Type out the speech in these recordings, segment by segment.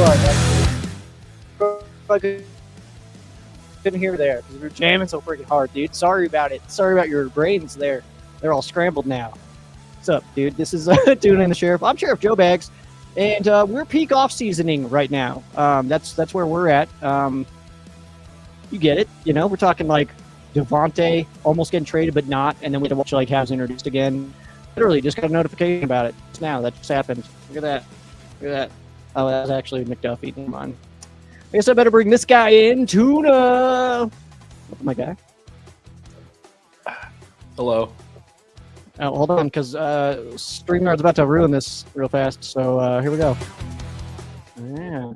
I couldn't hear there because we were jamming so freaking hard, dude. Sorry about it. Sorry about your brains there. They're all scrambled now. What's up, dude? This is Tuna and the Sheriff. I'm Sheriff Joe Bags, and we're peak off-seasoning right now. That's where we're at. You get it. You know, we're talking like Devontae almost getting traded, but not, and then we watch like Habs introduced again. Literally, just got a notification about it just now. That just happened. Look at that. Look at that. Oh, that was actually McDuffie. Never mind. I guess I better bring this guy in, Tuna. What's my guy? Hello. Oh, hold on, because StreamYard's about to ruin this real fast. So here we go. Yeah,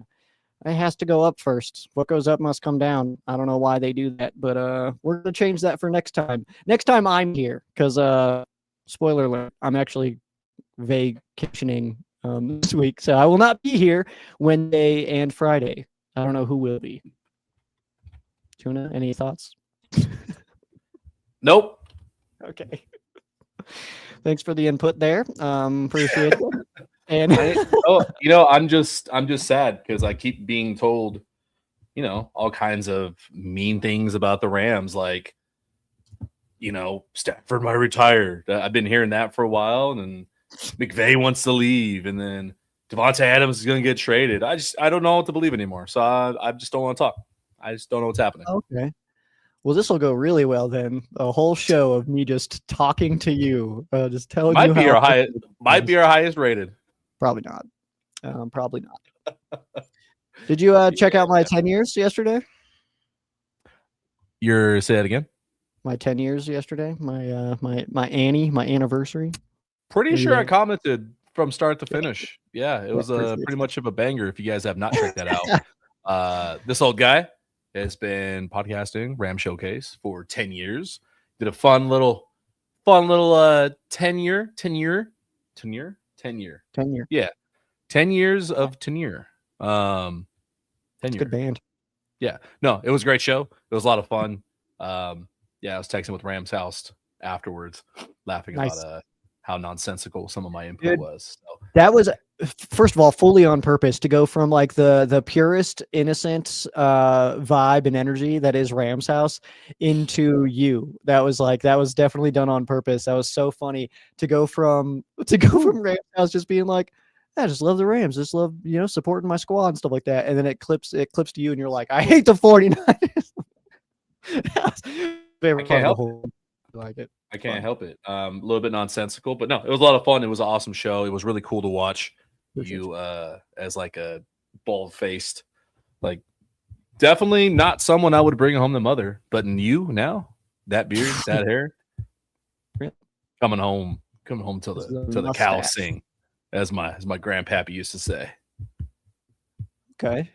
it has to go up first. What goes up must come down. I don't know why they do that, but we're gonna change that for next time. Next time I'm here, because spoiler alert, I'm actually vacationing this week, so I will not be here Wednesday and Friday. I don't know who will be. Tuna, any thoughts? Nope. Okay. Thanks for the input there. Appreciate it. And I'm just sad because I keep being told, all kinds of mean things about the Rams, like, Stafford might retire. I've been hearing that for a while, and then McVay wants to leave, and then Devontae Adams is going to get traded. I don't know what to believe anymore. So I just don't want to talk. I just don't know what's happening. Okay. Well, this will go really well then. A whole show of me just talking to you, just telling might you be how our highest. Might be our highest rated. Probably not. Probably not. Did you check out my 10 years yesterday? Say that again. My 10 years yesterday. My my Annie, my anniversary. Pretty sure I commented from start to finish. Yeah, it was pretty much of a banger. If you guys have not checked that out, this old guy has been podcasting Ram Showcase for 10 years. Did a fun little 10 year. Yeah. 10 years of tenure. 10 years. Good band. Yeah. No, it was a great show. It was a lot of fun. Yeah, I was texting with Ram's House afterwards, laughing about how nonsensical some of my input was. So. That was, first of all, fully on purpose to go from like the purest, innocent vibe and energy that is Ram's House into you. That was definitely done on purpose. That was so funny to go from Ram's House just being like, I just love the Rams. Just love, supporting my squad and stuff like that. And then it clips to you and you're like, I hate the 49ers. I can't help it. Like it. I can't help it. A little bit nonsensical, but no, it was a lot of fun. It was an awesome show. It was really cool to watch you as like a bald-faced, like definitely not someone I would bring home to mother, but in you now, that beard, that hair, coming home till the cows sing, as my grandpappy used to say. Okay.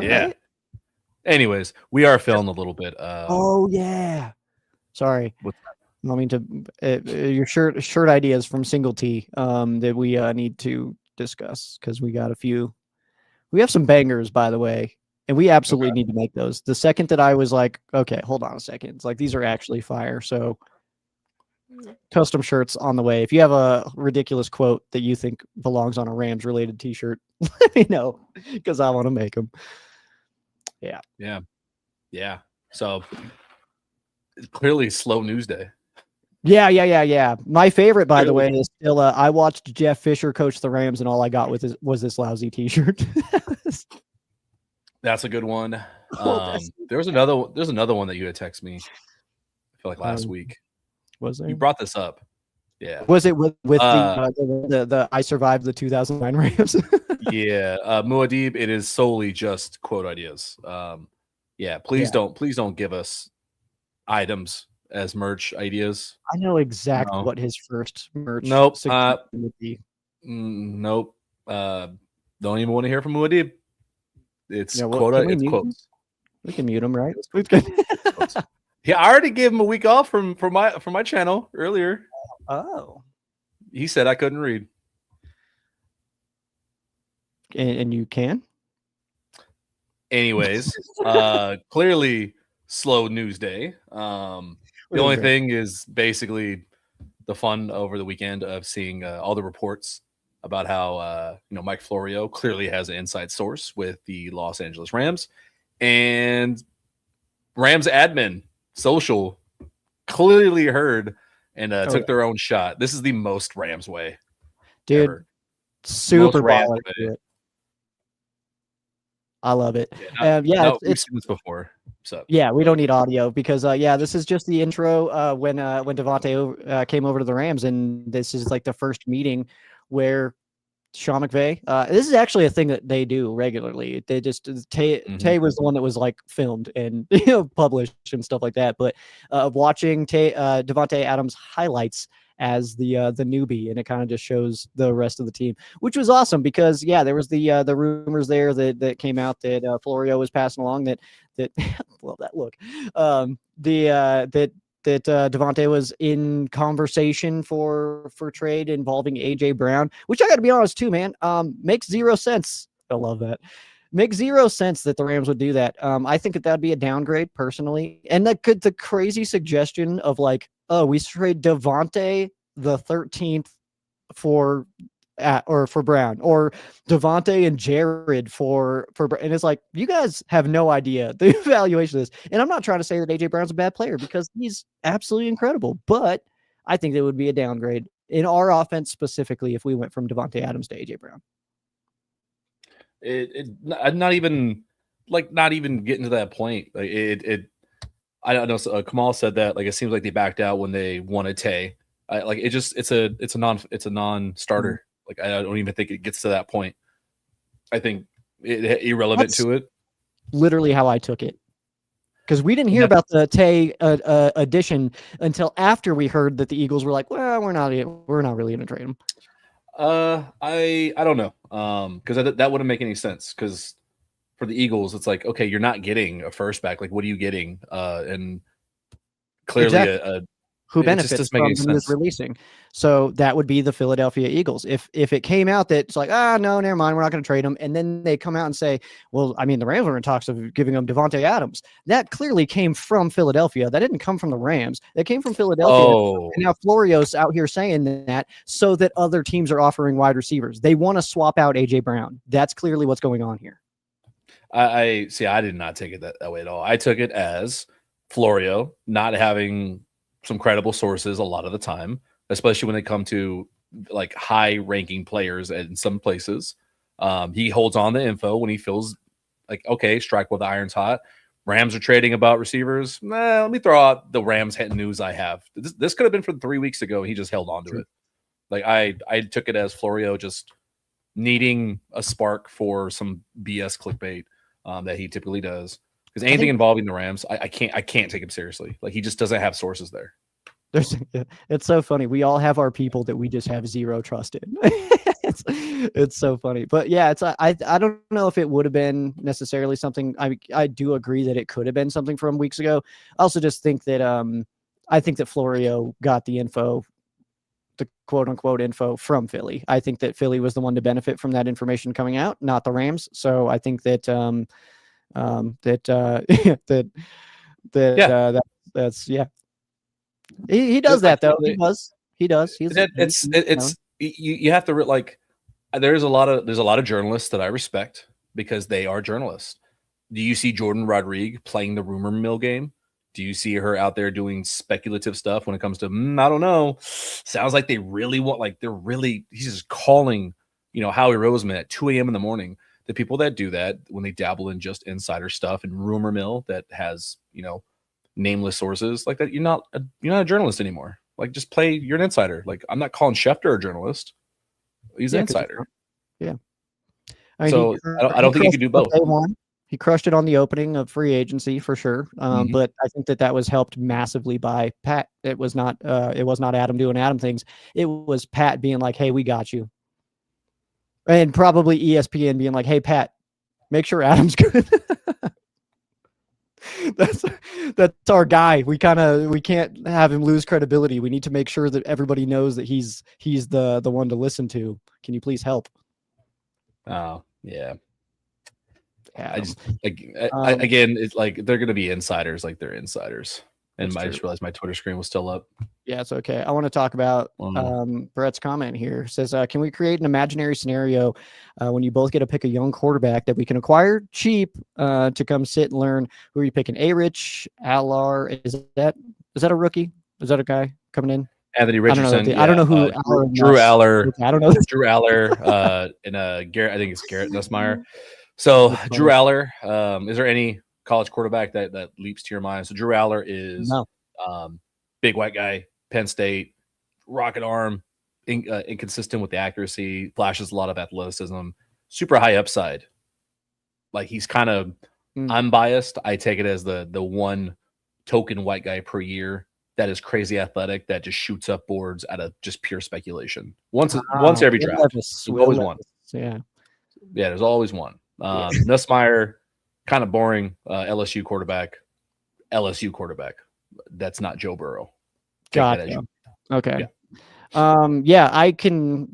Yeah. Right. Anyways, we are filling a little bit. Oh yeah. Sorry. I mean your shirt ideas from Single T that we need to discuss because we got a few. We have some bangers, by the way, and we absolutely need to make those. The second that I was like, okay, hold on a second, it's like these are actually fire. So custom shirts on the way. If you have a ridiculous quote that you think belongs on a Rams related T-shirt, let me know because I want to make them. Yeah. So it's clearly slow news day. Yeah. My favorite, by the way, is still I watched Jeff Fisher coach the Rams, and all I got was this lousy T-shirt. That's a good one. There's another one that you had texted me. I feel like last week. Was there? You brought this up. Yeah. Was it with the I survived the 2009 Rams? Yeah. Muad'Dib, it is solely just quote ideas. Please don't give us items as merch ideas. I know exactly what his first merch would be. Nope. Don't even want to hear from Muad'Dib. It's quotes. We can mute him, right? Yeah, I already gave him a week off from my channel earlier. Oh. He said I couldn't read. And you can? Anyways, clearly slow news day. The only thing is basically the fun over the weekend of seeing all the reports about how Mike Florio clearly has an inside source with the Los Angeles Rams, and Rams admin social clearly heard and took their own shot. This is the most Rams way, dude. Ever. Super Rams baller. way. I love it. We've seen this before. So yeah, we don't need audio because this is just the intro when Devontae came over to the Rams, and this is like the first meeting where Sean McVay. This is actually a thing that they do regularly. They just Tay was the one that was like filmed and published and stuff like that. But watching Devontae Adams highlights as the newbie, and it kind of just shows the rest of the team, which was awesome because there was the rumors there that came out that Florio was passing along that love that look that Devontae was in conversation for trade involving AJ Brown, which I got to be honest too, man, makes zero sense. I love that. Makes zero sense that the Rams would do that. I think that would be a downgrade personally. And the crazy suggestion of like, oh, we trade Devontae the 13th for Brown, or Devontae and Jared for and it's like, you guys have no idea the evaluation of this. And I'm not trying to say that AJ Brown's a bad player because he's absolutely incredible, but I think that would be a downgrade in our offense specifically if we went from Devontae Adams to AJ Brown. Not even getting to that point. Like I don't know. So, Kamal said that like it seems like they backed out when they wanted Tay. It's a non-starter. Like I don't even think it gets to that point. I think irrelevant to it. Literally how I took it. Because we didn't hear about the Tay addition until after we heard that the Eagles were like, well, we're not really going to trade him. I don't know. Because that wouldn't make any sense. Because for the Eagles, it's like, okay, you're not getting a first back. Like, what are you getting? And clearly exactly. Who benefits from this releasing. So that would be the Philadelphia Eagles. If it came out that it's like, no, never mind, we're not going to trade him. And then they come out and say, well, I mean, the Rams were in talks of giving him Devontae Adams. That clearly came from Philadelphia. That didn't come from the Rams. That came from Philadelphia. Oh. And now Florio's out here saying that so that other teams are offering wide receivers. They want to swap out AJ Brown. That's clearly what's going on here. I see. I did not take it that way at all. I took it as Florio not having some credible sources a lot of the time, especially when it comes to like high ranking players in some places. He holds on to info when he feels like, okay, strike while the iron's hot. Rams are trading about receivers. Let me throw out the Rams news I have. This could have been from 3 weeks ago. He just held on to it. Like I took it as Florio just needing a spark for some BS clickbait that he typically does. Because anything involving the Rams, I can't take him seriously. Like he just doesn't have sources there. It's so funny. We all have our people that we just have zero trust in. it's so funny. But yeah, I don't know if it would have been necessarily something. I do agree that it could have been something from weeks ago. I also just think that I think that Florio got the info, the quote unquote info from Philly. I think that Philly was the one to benefit from that information coming out, not the Rams. So I think that that's he does that though. He does. You have to like. There's a lot of journalists that I respect because they are journalists. Do you see Jordan Rodriguez playing the rumor mill game? Do you see her out there doing speculative stuff when it comes to I don't know? Sounds like they really want he's just calling Howie Roseman at 2 a.m. in the morning. The people that do that when they dabble in just insider stuff and rumor mill that has nameless sources like that, you're not a journalist anymore. Like just you're an insider. Like I'm not calling Schefter a journalist. He's an insider. Yeah. I don't think you can do both. He crushed it on the opening of free agency for sure. But I think that was helped massively by Pat. It was not Adam doing Adam things. It was Pat being like, hey, we got you. And probably ESPN being like, hey, Pat, make sure Adam's good. That's our guy. We can't have him lose credibility. We need to make sure that everybody knows that he's the one to listen to. Can you please help? Oh yeah. Again, it's like they're gonna be insiders, like they're insiders, And I just realized my Twitter screen was still up. Yeah, it's okay. I want to talk about Brett's comment here. It says, can we create an imaginary scenario when you both get to pick a young quarterback that we can acquire cheap to come sit and learn? Who are you picking? A-Rich, Alar? Is that a rookie? Is that a guy coming in? Anthony Richardson. I don't know who. Drew Aller. I don't know. Drew Aller. And Garrett. I think it's Garrett Nussmeier. So Drew Aller. Is there any college quarterback that leaps to your mind? So Drew Aller is big white guy, Penn State, rocket arm, inconsistent with the accuracy, flashes a lot of athleticism, super high upside. Like he's kind of unbiased. I take it as the one token white guy per year that is crazy athletic that just shoots up boards out of just pure speculation. Once every draft, there's always one. Yeah, there's always one. Nussmeier, kind of boring. LSU quarterback. That's not Joe Burrow. Gotcha. Okay. Yeah. I can.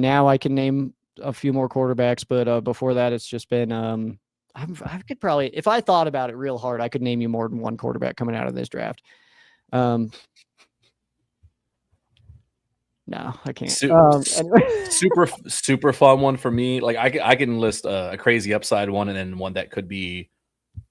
Now I can name a few more quarterbacks, but before that, it's just been. I could probably, if I thought about it real hard, I could name you more than one quarterback coming out of this draft. No, I can't. Anyway. super fun one for me. Like I can list a crazy upside one, and then one that could be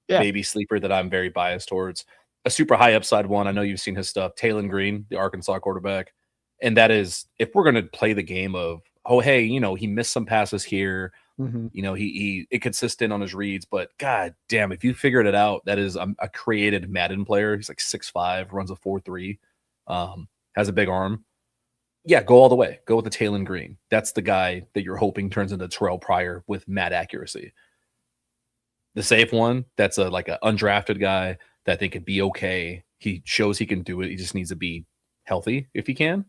maybe sleeper that I'm very biased towards. A super high upside one. I know you've seen his stuff. Taylon Green, the Arkansas quarterback, and that is if we're going to play the game of he missed some passes here. He inconsistent on his reads, but god damn, if you figured it out, that is a created Madden player. He's like 6'5", runs a 4.3, has a big arm. Yeah, go all the way. Go with the Taylon Green. That's the guy that you're hoping turns into Terrell Pryor with mad accuracy. The safe one, that's like an undrafted guy that I think could be okay. He shows he can do it. He just needs to be healthy if he can.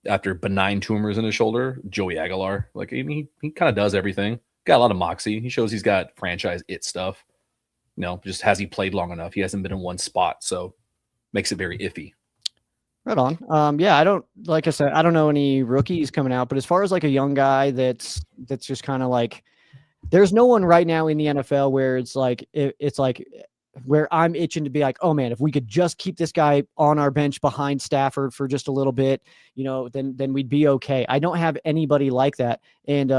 After benign tumors in his shoulder, Joey Aguilar. Like he kind of does everything. Got a lot of moxie. He shows he's got franchise stuff. Just has he played long enough? He hasn't been in one spot, so makes it very iffy. Right on. I don't, like I said, I don't know any rookies coming out, but as far as like a young guy that's just kind of like, there's no one right now in the NFL where it's like where I'm itching to be like, oh man, if we could just keep this guy on our bench behind Stafford for just a little bit, then we'd be okay. I don't have anybody like that. And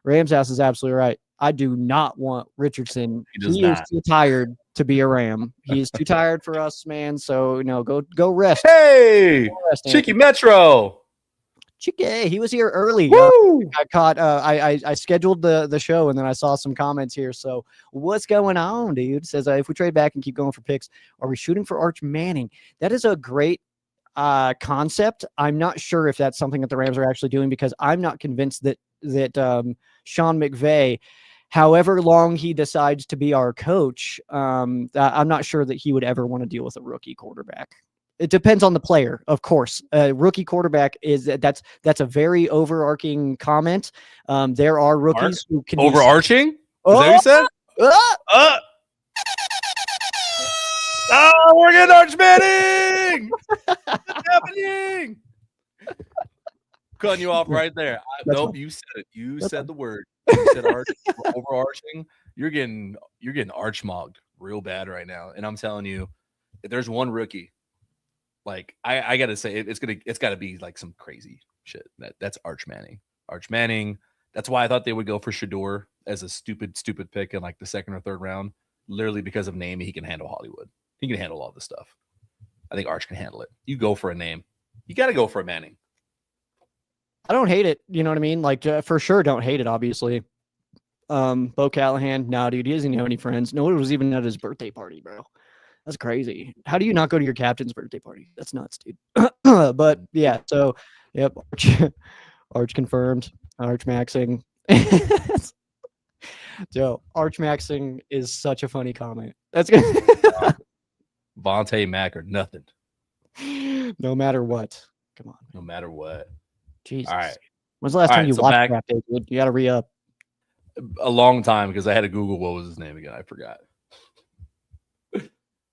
Rams House is absolutely right. I do not want Richardson. He is too tired to be a Ram. He's too tired for us, man. So go rest. Hey, Chicky Metro. Chicky, he was here early. I caught. I scheduled the show, and then I saw some comments here. So what's going on, dude? Says if we trade back and keep going for picks, are we shooting for Arch Manning? That is a great concept. I'm not sure if that's something that the Rams are actually doing because I'm not convinced that Sean McVay, however long he decides to be our coach, I'm not sure that he would ever want to deal with a rookie quarterback. It depends on the player, of course. Rookie quarterback that's a very overarching comment. There are rookies who can overarching. Is that what you said? We're getting Arch Manning. What's happening? Cutting you off right there. Nope, you said it. You said the word. You said arch, overarching. You're getting archmogged real bad right now. And I'm telling you, if there's one rookie, like I gotta say, it's gotta be like some crazy shit. That's Arch Manning. Arch Manning. That's why I thought they would go for Shador as a stupid pick in like the second or third round, literally because of name. He can handle Hollywood. He can handle all this stuff. I think Arch can handle it. You go for a name. You got to go for a Manning. I don't hate it. You know what I mean? Like for sure, don't hate it. Obviously, Bo Callahan. No, dude, he doesn't have any friends. No one was even at his birthday party, bro. That's crazy. How do you not go to your captain's birthday party? That's nuts, dude. But yeah, so yep, Arch confirmed. Arch Maxing. Joe, Arch Maxing is such a funny comment. That's good. Vontae Mack or nothing. No matter what. Come on. No matter what. Jesus. All right. When's the last time you watched Draft Day, dude? You got to re-up. A long time because I had to Google what was his name again. I forgot.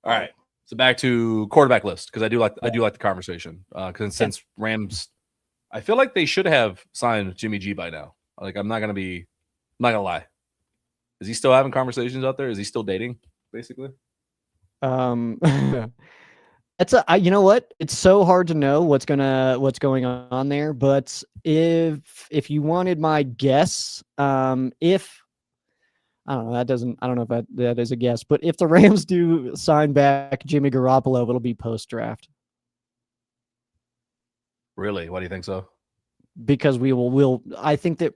All right. So back to quarterback list because I do like the conversation because since Rams, I feel like they should have signed Jimmy G by now. Like I'm not gonna lie. Is he still having conversations out there? Is he still dating? Basically. You know what? It's so hard to know what's going on there. But if you wanted my guess, if I don't know, I don't know if that is a guess, but if the Rams do sign back Jimmy Garoppolo, it'll be post draft. Really? Why do you think so? Because I think that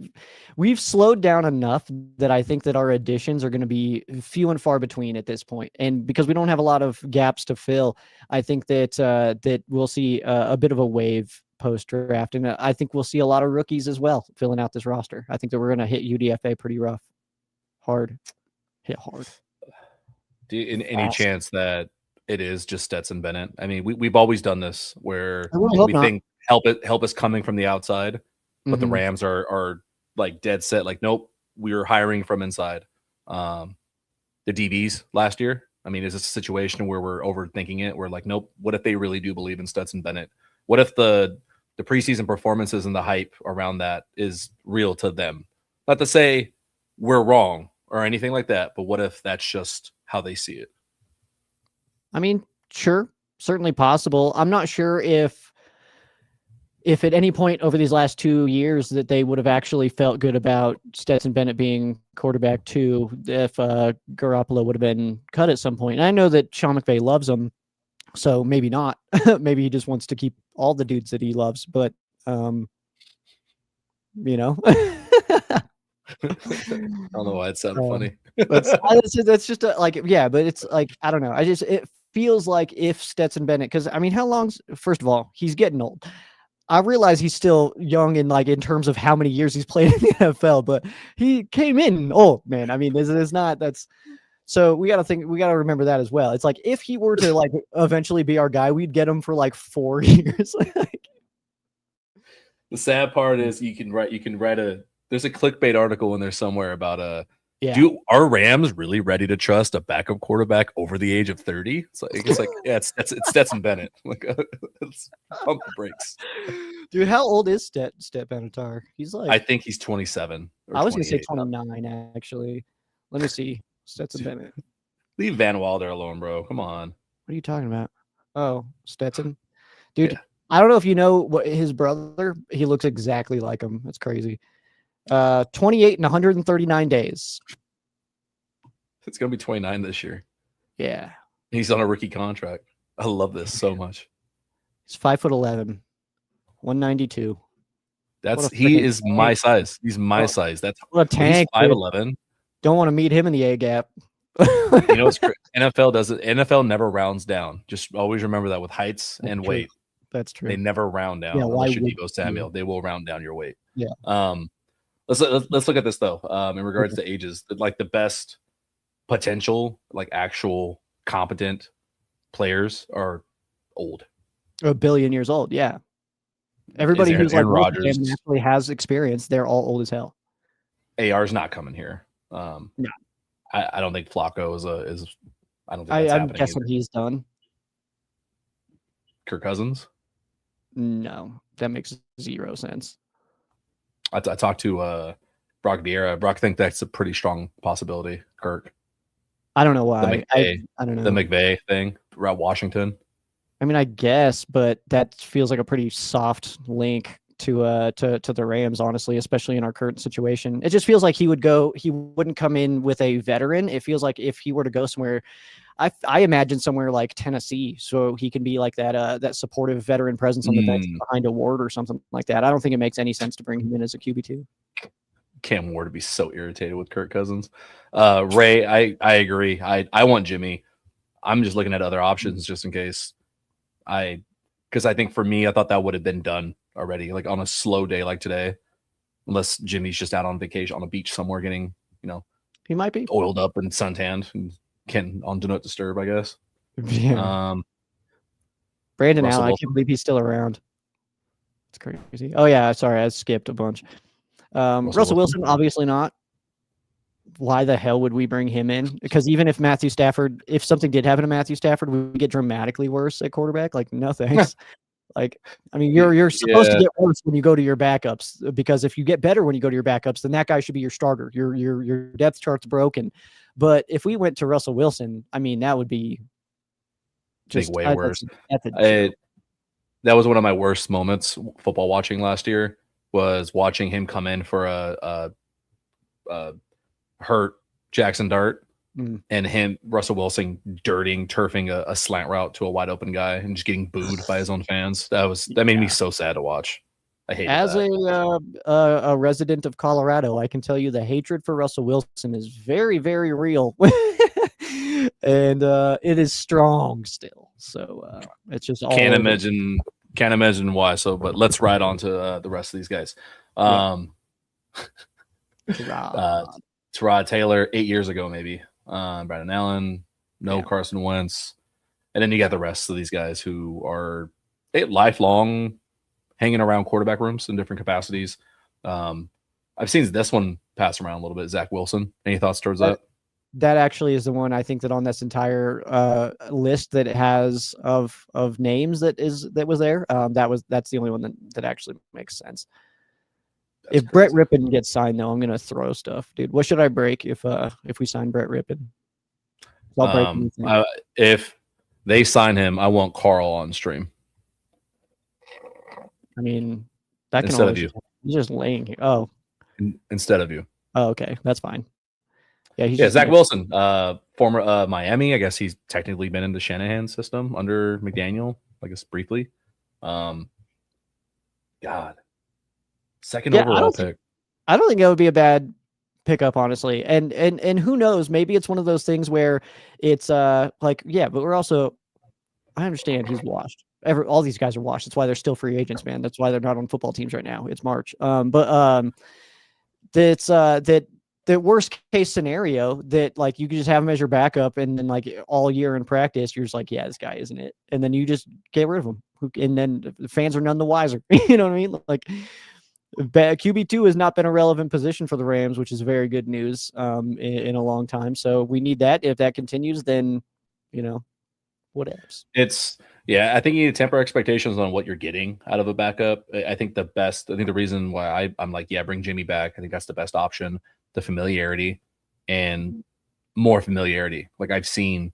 we've slowed down enough that I think that our additions are going to be few and far between at this point. And because we don't have a lot of gaps to fill, I think that that we'll see a bit of a wave post draft. And I think we'll see a lot of rookies as well filling out this roster. I think that we're going to hit UDFA pretty rough. Hit hard. Do you, in any chance that it is just Stetson Bennett? I mean, we've always done this where we think help us coming from the outside, but the Rams are like dead set, like, nope, we're hiring from inside. The DBs last year, I mean, is this a situation where we're overthinking it? We're like, nope, what if they really do believe in Stetson Bennett? What if the preseason performances and the hype around that is real to them? Not to say we're wrong or anything like that, but what if that's just how they see it? I mean, sure, certainly possible. I'm not sure if at any point over these last 2 years that they would have actually felt good about Stetson Bennett being quarterback 2 if Garoppolo would have been cut at some point. And I know that Sean McVay loves him, so maybe not. Maybe he just wants to keep all the dudes that he loves, but you know. I don't know why it sounded funny. That's just like, yeah, but it's like, I don't know. It feels like if Stetson Bennett, because I mean, first of all, he's getting old. I realize he's still young in terms of how many years he's played in the NFL, but he came in old, man. I mean, so we got to remember that as well. It's like, if he were to like eventually be our guy, we'd get him for like 4 years. The sad part is you can write there's a clickbait article in there somewhere about are Rams really ready to trust a backup quarterback over the age of 30? It's like yeah, it's Stetson Bennett. Like it's pump the brakes. Dude, how old is Stet Bennett? He's like, I think he's 27. I was gonna say 29 actually. Let me see. Stetson Bennett. Leave Van Wilder alone, bro. Come on. What are you talking about? Oh, Stetson. Dude, yeah. I don't know if you know what his brother, he looks exactly like him. That's crazy. 28 and 139 days. It's gonna be 29 this year. Yeah. He's on a rookie contract. I love this so much. He's 5'11", 192. He is my size. He's my size. That's what a tank. He's 5'11". Don't want to meet him in the A gap. You know, it's NFL does it. NFL never rounds down. Just always remember that with heights and weight. That's true. They never round down. Yeah, unless you're Deebo Samuel, they will round down your weight. Yeah. Let's look at this though. In regards to ages, like the best potential, like actual competent players are old. A billion years old. Yeah. Everybody who's like Rodgers actually has experience. They're all old as hell. AR's not coming here. No. I don't think Flacco is. I don't think that's I'm happening. guessing either. He's done. Kirk Cousins? No, that makes zero sense. I talked to Brock Vieira. Brock think that's a pretty strong possibility. Kirk. I don't know why. I don't know. The McVay thing around Washington. I mean, I guess, but that feels like a pretty soft link to the Rams, honestly, especially in our current situation. It just feels like he wouldn't come in with a veteran. It feels like if he were to go somewhere, I imagine somewhere like Tennessee, so he can be like that supportive veteran presence on the bench behind a Ward or something like that. I don't think it makes any sense to bring him in as a QB2. Cam Ward would be so irritated with Kirk Cousins. Ray, I agree. I want Jimmy. I'm just looking at other options just in case. Because I think for me, I thought that would have been done already, like on a slow day like today, unless Jimmy's just out on vacation on a beach somewhere getting, he might be oiled up and suntanned and on Do Not Disturb, I guess. Yeah. Brandon Allen, I can't believe he's still around. It's crazy. Oh yeah, sorry, I skipped a bunch. Russell Wilson, obviously not. Why the hell would we bring him in? Because even if if something did happen to Matthew Stafford, we get dramatically worse at quarterback. Like, no thanks. Like, I mean, you're supposed to get worse when you go to your backups, because if you get better when you go to your backups, then that guy should be your starter. Your depth chart's broken. But if we went to Russell Wilson, I mean, that would be think Just way worse. that's a joke. That was one of my worst moments football watching last year, was watching him come in for a hurt Jackson Dart and Russell Wilson turfing a slant route to a wide open guy and just getting booed by his own fans. That made me so sad to watch. I hated As that. a resident of Colorado, I can tell you the hatred for Russell Wilson is very, very real, and it is strong still. So it's just all Can't over. imagine why. So, but let's ride on to the rest of these guys. Tyrod Taylor 8 years ago, maybe. Brandon Allen, Carson Wentz, and then you got the rest of these guys who are lifelong hanging around quarterback rooms in different capacities. I've seen this one pass around a little bit. Zach Wilson. Any thoughts towards that? That actually is the one I think that on this entire list that it has of names that was there. That's the only one that actually makes sense. If crazy. Brett Rippon gets signed, though, I'm gonna throw stuff, dude. What should I break if we sign Brett Rippon? I'll break if they sign him, I want Carl on stream. I mean, that can instead of you. He's just laying here. Oh, instead of you. Oh, okay, that's fine. Yeah, Zach Wilson, former Miami. I guess he's technically been in the Shanahan system under McDaniel, I guess briefly. God. Second overall pick. I don't think that would be a bad pickup, honestly. And who knows? Maybe it's one of those things where it's but we're also, I understand he's washed. All these guys are washed. That's why they're still free agents, man. That's why they're not on football teams right now. It's March. That's the worst case scenario that like you could just have him as your backup, and then like all year in practice, you're just like, yeah, this guy isn't it, and then you just get rid of him. And then the fans are none the wiser. You know what I mean? Like, QB2 has not been a relevant position for the Rams, which is very good news in a long time. So we need that. If that continues, then, what else? I think you need to temper expectations on what you're getting out of a backup. I think the reason why I'm like, bring Jimmy back. I think that's the best option. The familiarity and more familiarity. Like I've seen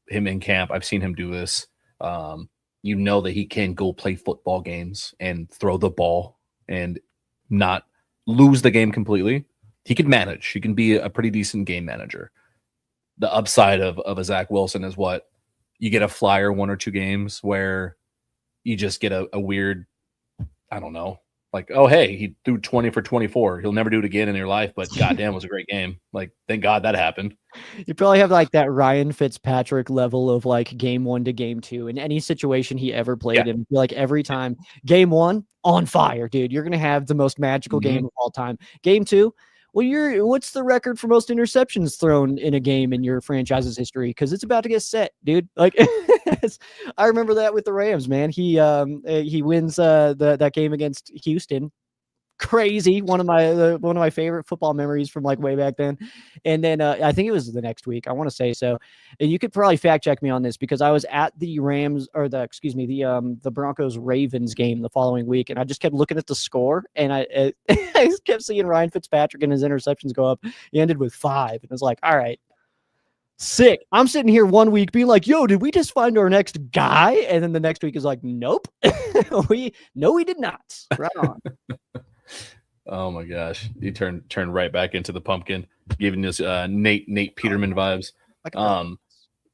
him in camp. I've seen him do this. That he can go play football games and throw the ball and not lose the game completely. He can manage. He can be a pretty decent game manager. The upside of a Zach Wilson is what you get a flyer 1 or 2 games where you just get a weird, I don't know, like, oh, hey, he threw 20 for 24. He'll never do it again in your life, but goddamn, it was a great game. Like, thank God that happened. You probably have like that Ryan Fitzpatrick level of like game 1 to game 2 in any situation he ever played in. Like every time, game 1 on fire, dude. You're gonna have the most magical game of all time. Game 2, well, what's the record for most interceptions thrown in a game in your franchise's history? Because it's about to get set, dude. Like, I remember that with the Rams, man. He wins that game against Houston. Crazy, one of my favorite football memories from like way back then. And then I think it was the next week, I want to say so, and you could probably fact check me on this because I was at the the Broncos Ravens game the following week, and I just kept looking at the score, and I just kept seeing Ryan Fitzpatrick and his interceptions go up. He ended with 5, and it was like, all right, sick. I'm sitting here one week being like, yo, did we just find our next guy? And then the next week is like, nope. we did not. Right on. Oh my gosh, you turned right back into the pumpkin, giving us Nate Peterman vibes.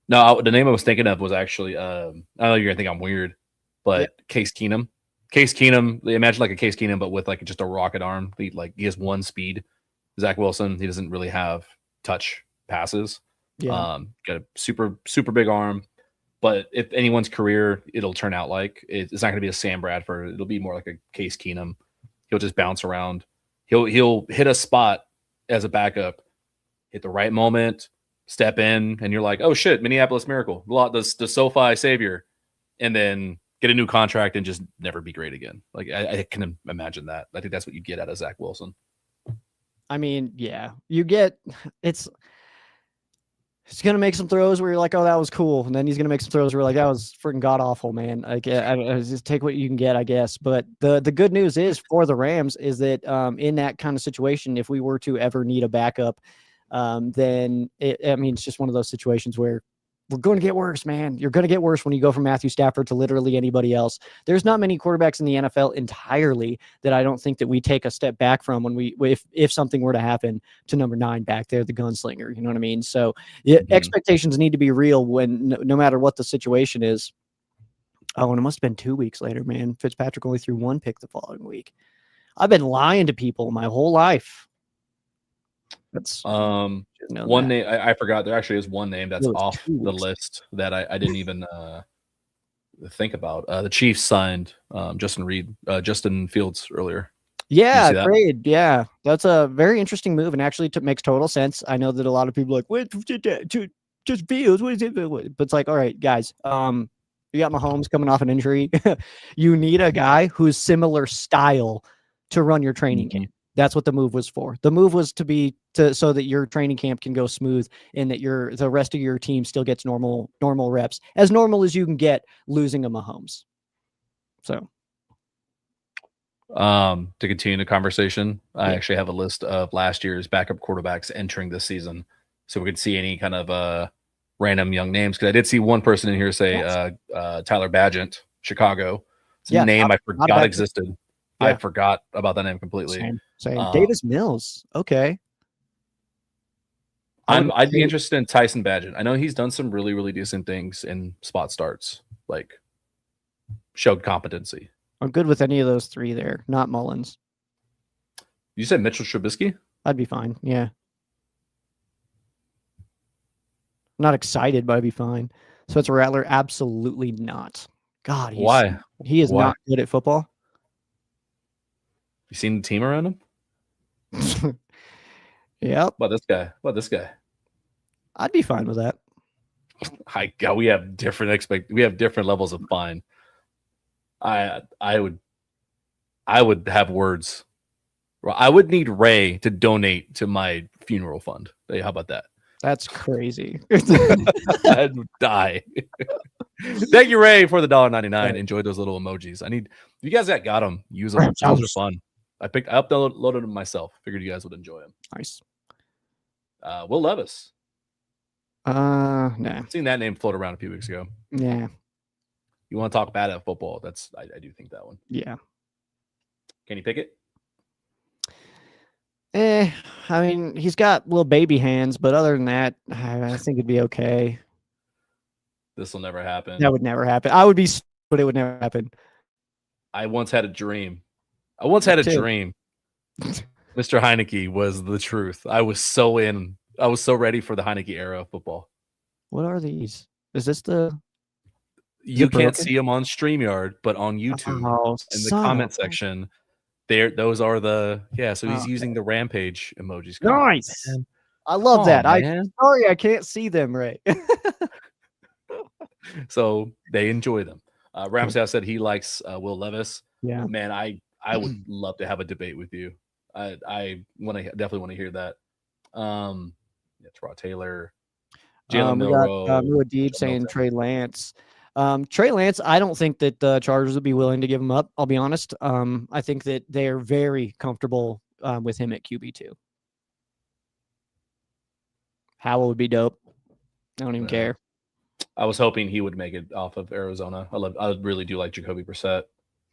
No, the name I was thinking of was actually I know you're gonna think I'm weird, but Case Keenum. Case Keenum, imagine like a Case Keenum, but with like just a rocket arm. He has one speed. Zach Wilson, he doesn't really have touch passes. Got a super big arm. But if anyone's career, it'll turn out like it's not going to be a Sam Bradford. It'll be more like a Case Keenum. He'll just bounce around. He'll hit a spot as a backup, hit the right moment, step in, and you're like, oh shit, Minneapolis Miracle, the SoFi savior, and then get a new contract and just never be great again. Like I can imagine that. I think that's what you get out of Zach Wilson. I mean, yeah, you get it's going to make some throws where you're like, oh, that was cool. And then he's going to make some throws where you're like, that was freaking god awful, man. Like, I just take what you can get, I guess. But the good news is for the Rams is that in that kind of situation, if we were to ever need a backup, then it's just one of those situations where we're going to get worse, man. You're going to get worse when you go from Matthew Stafford to literally anybody else. There's not many quarterbacks in the NFL entirely that I don't think that we take a step back from when if something were to happen to number 9 back there, the gunslinger. You know what I mean? So expectations need to be real when no matter what the situation is. Oh, and it must have been 2 weeks later, man. Fitzpatrick only threw 1 pick the following week. I've been lying to people my whole life. That's one name I forgot. There actually is one name that's off the list that I didn't even think about. The Chiefs signed Justin Fields earder. Yeah, great. Yeah, that's a very interesting move, and actually makes total sense. I know that a lot of people are like, "What? Just Fields? What is it?" But it's like, all right, guys. You got Mahomes coming off an injury. You need a guy who's similar style to run your training camp. That's what the move was for. The move was so that your training camp can go smooth and that the rest of your team still gets normal reps, as normal as you can get losing a Mahomes. So, to continue the conversation, I actually have a list of last year's backup quarterbacks entering this season, so we could see any kind of random young names. Because I did see one person in here say Tyler Badgett, Chicago. It's a name I forgot existed. Yeah. I forgot about that name completely. Same. Davis Mills. Okay. I'd be interested in Tyson Badgett. I know he's done some really, really decent things in spot starts, like showed competency. I'm good with any of those 3 there, not Mullins. You said Mitchell Trubisky? I'd be fine. Yeah. I'm not excited, but I'd be fine. Spencer Rattler, absolutely not. God, why? He is not good at football. You seen the team around him? Yep. What about this guy? I'd be fine with that. We have different levels of fine. I would have words. I would need Ray to donate to my funeral fund. Hey, how about that? That's crazy. I'd die. Thank you, Ray, for the $1.99. Enjoy those little emojis. You guys that got them, use them. Those are fun. I uploaded them myself. Figured you guys would enjoy them. Nice. Will Levis. Nah. I've seen that name float around a few weeks ago. Yeah. You want to talk bad at football? I do think that one. Yeah. Can you pick it? I mean, he's got little baby hands, but other than that, I think it'd be okay. This will never happen. That would never happen. I would be, but it would never happen. I once had a dream. Mr. Heineke was the truth. I was so ready for the Heineke era of football. What are these? Is this the... You can't see them on StreamYard, but on YouTube in the comment section, those are the So he's using the rampage emojis. Nice. Man. I love that. Sorry, I can't see them right. So they enjoy them. Ramsey said he likes Will Levis. Yeah, man, I would love to have a debate with you. I definitely want to hear that. Terod Taylor, Jalen Milroe, Muad'Dib saying Trey Lance. Trey Lance, I don't think that the Chargers would be willing to give him up. I'll be honest. I think that they're very comfortable with him at QB2. Howell would be dope. I don't even care. I was hoping he would make it off of Arizona. I really do like Jacoby Brissett.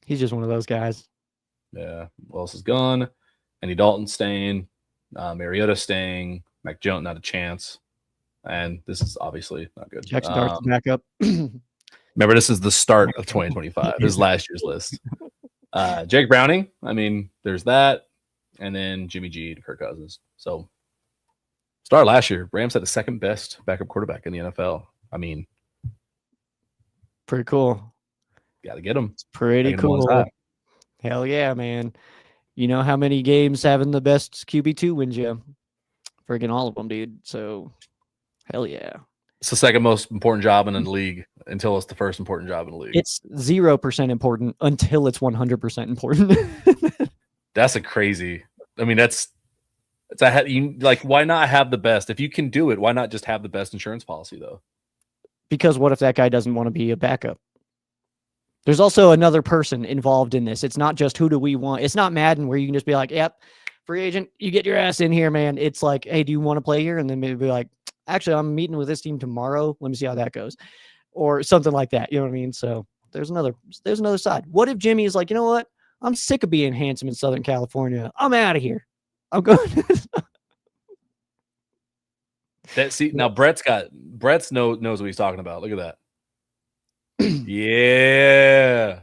He's just one of those guys. Yeah. Who else is gone? Andy Dalton staying. Mariota staying. Mac Jones, not a chance. And this is obviously not good. Jackson Dart's back up. Remember, this is the start of 2025. This is last year's list. Jake Browning. I mean, there's that. And then Jimmy G and Kirk Cousins. So, start last year. Rams had the second best backup quarterback in the NFL. I mean, pretty cool. Got to get him. It's pretty cool. Hell yeah, man. You know how many games having the best QB2 wins you? Freaking all of them, dude. So, hell yeah. It's the second most important job in the league until it's the first important job in the league. It's 0% important until it's 100% important. That's a crazy. I mean, why not have the best? If you can do it, why not just have the best insurance policy though? Because what if that guy doesn't want to be a backup? There's also another person involved in this. It's not just who do we want. It's not Madden where you can just be like, yep, free agent, you get your ass in here, man. It's like, hey, do you want to play here? And then maybe be like, actually, I'm meeting with this team tomorrow. Let me see how that goes, or something like that. You know what I mean? So there's another side. What if Jimmy is like, you know what? I'm sick of being handsome in Southern California. I'm out of here. I'm going. Now Brett's knows what he's talking about. Look at that. Yeah.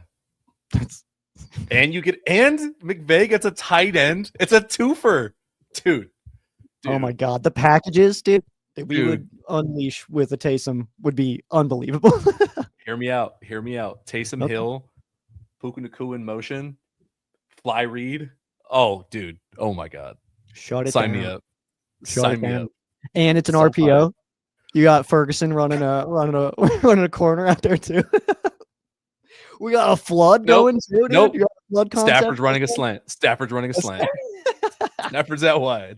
And McVay gets a tight end. It's a twofer, dude. Oh my God, the packages, dude, that we would unleash with a Taysom would be unbelievable. Hear me out. Taysom Hill, Puka Nacua in motion, fly read. Oh, dude. Oh my God. Sign me up. Sign me up. And it's an RPO. Fun. You got Ferguson running a corner out there too. We got a flood going too, dude. Nope. You got a flood concept. Stafford's running a slant. Stafford's that way.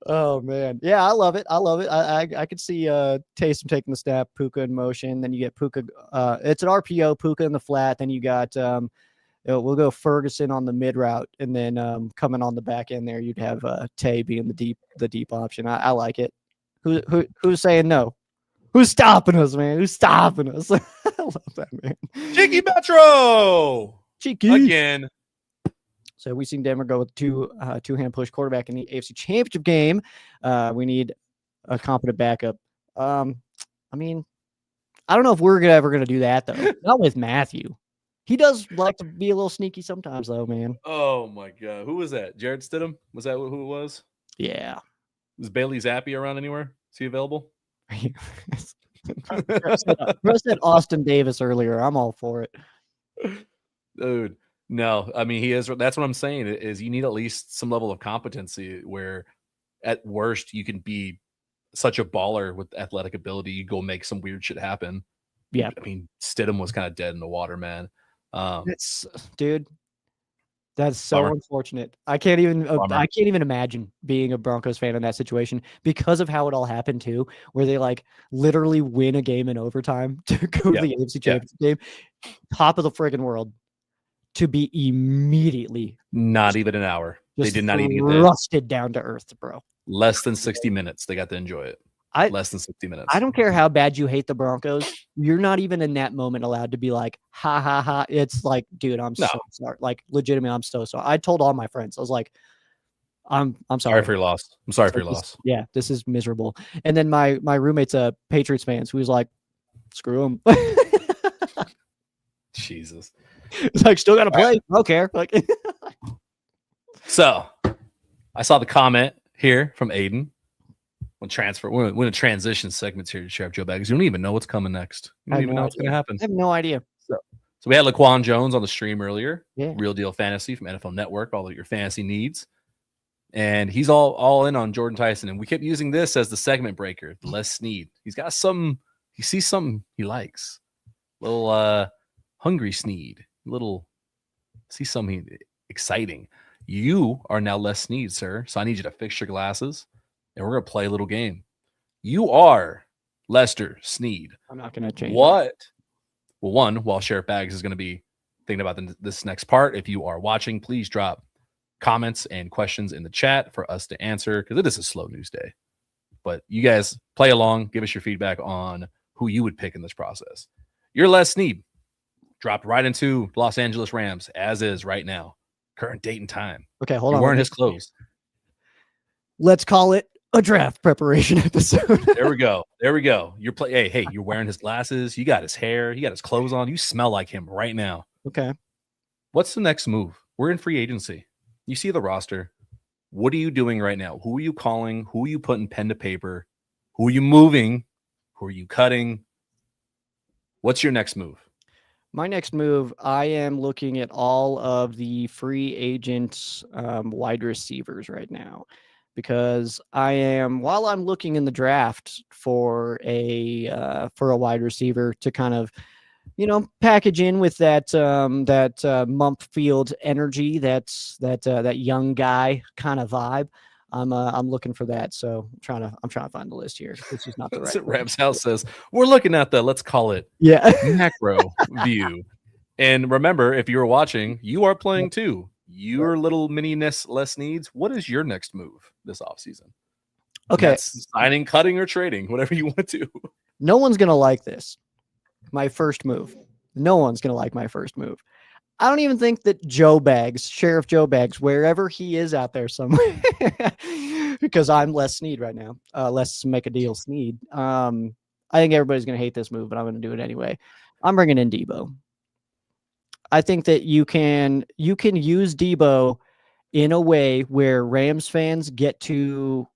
Oh man, yeah, I love it. I could see Taysom taking the snap, Puka in motion. Then you get Puka. It's an RPO, Puka in the flat. Then you got we'll go Ferguson on the mid route, and then coming on the back end there, you'd have Tay being the deep option. I like it. Who's saying no? Who's stopping us, man? Who's stopping us? I love that, man. Cheeky Metro. Cheeky again. So we've seen Denver go with two-hand push quarterback in the AFC Championship game. We need a competent backup. I mean, I don't know if we're ever going to do that, though. Not with Matthew. He does like to be a little sneaky sometimes, though, man. Oh, my God. Who was that? Jared Stidham? Was that who it was? Yeah. Was Bailey Zappi around anywhere? Is he available? Russ said Austin Davis earlier. I'm all for it. Dude. No, I mean, he is. That's what I'm saying is you need at least some level of competency where at worst you can be such a baller with athletic ability. You go make some weird shit happen. Yeah. I mean, Stidham was kind of dead in the water, man. Dude, that's so unfortunate. I can't even imagine being a Broncos fan in that situation because of how it all happened too, where they like literally win a game in overtime to go to the AFC Championship game, top of the friggin' world. To be immediately not even an hour. They did not even get rusted down to earth, bro. Less than 60 minutes. They got to enjoy it. Less than 60 minutes. I don't care how bad you hate the Broncos. You're not even in that moment allowed to be like, ha ha ha. It's like, dude, I'm so sorry. Like, legitimately, I'm so sorry. I told all my friends, I was like, I'm sorry for your loss. I'm sorry for your loss. Yeah, this is miserable. And then my roommate's a Patriots fan, so he was like, screw him. Jesus. It's like, still got to play. I don't care. Like, so I saw the comment here from Aiden. When a transition segments here to Sheriff Joe Baggins. You don't even know what's coming next. You don't even know what's going to happen. I have no idea. So we had Laquan Jones on the stream earlier. Yeah. Real Deal Fantasy from NFL Network, all of your fantasy needs. And he's all in on Jordan Tyson. And we kept using this as the segment breaker, the Les Snead. He's got he sees something he likes. Little hungry Snead. See something exciting. You are now Les Snead, sir. So I need you to fix your glasses and we're going to play a little game. You are Lester Snead. I'm not going to change. What? Well, while Sheriff Bags is going to be thinking about this next part, if you are watching, please drop comments and questions in the chat for us to answer because it is a slow news day. But you guys play along. Give us your feedback on who you would pick in this process. You're Les Snead. Dropped right into Los Angeles Rams as is right now. Current date and time. Okay, hold on. Wearing his clothes. Let's call it a draft preparation episode. There we go. Hey, you're wearing his glasses. You got his hair. You got his clothes on. You smell like him right now. Okay. What's the next move? We're in free agency. You see the roster. What are you doing right now? Who are you calling? Who are you putting pen to paper? Who are you moving? Who are you cutting? What's your next move? My next move, I am looking at all of the free agents, wide receivers right now, because while I'm looking in the draft for a wide receiver to kind of, package in with that Mumpfield energy, that young guy kind of vibe. I'm looking for that. So I'm trying to find the list here. This is not the right. Rams House says we're looking at the, let's call it macro view. And remember, if you were watching, you are playing too. Your little mini Les Needs. What is your next move this offseason? Okay. That's signing, cutting, or trading, whatever you want to. No one's going to like this. My first move. No one's going to like my first move. I don't even think that Sheriff Joe Bags, wherever he is out there somewhere, because I'm Les Snead right now. Let's make a deal, Snead. I think everybody's going to hate this move, but I'm going to do it anyway. I'm bringing in Debo. I think that you can use Debo in a way where Rams fans get to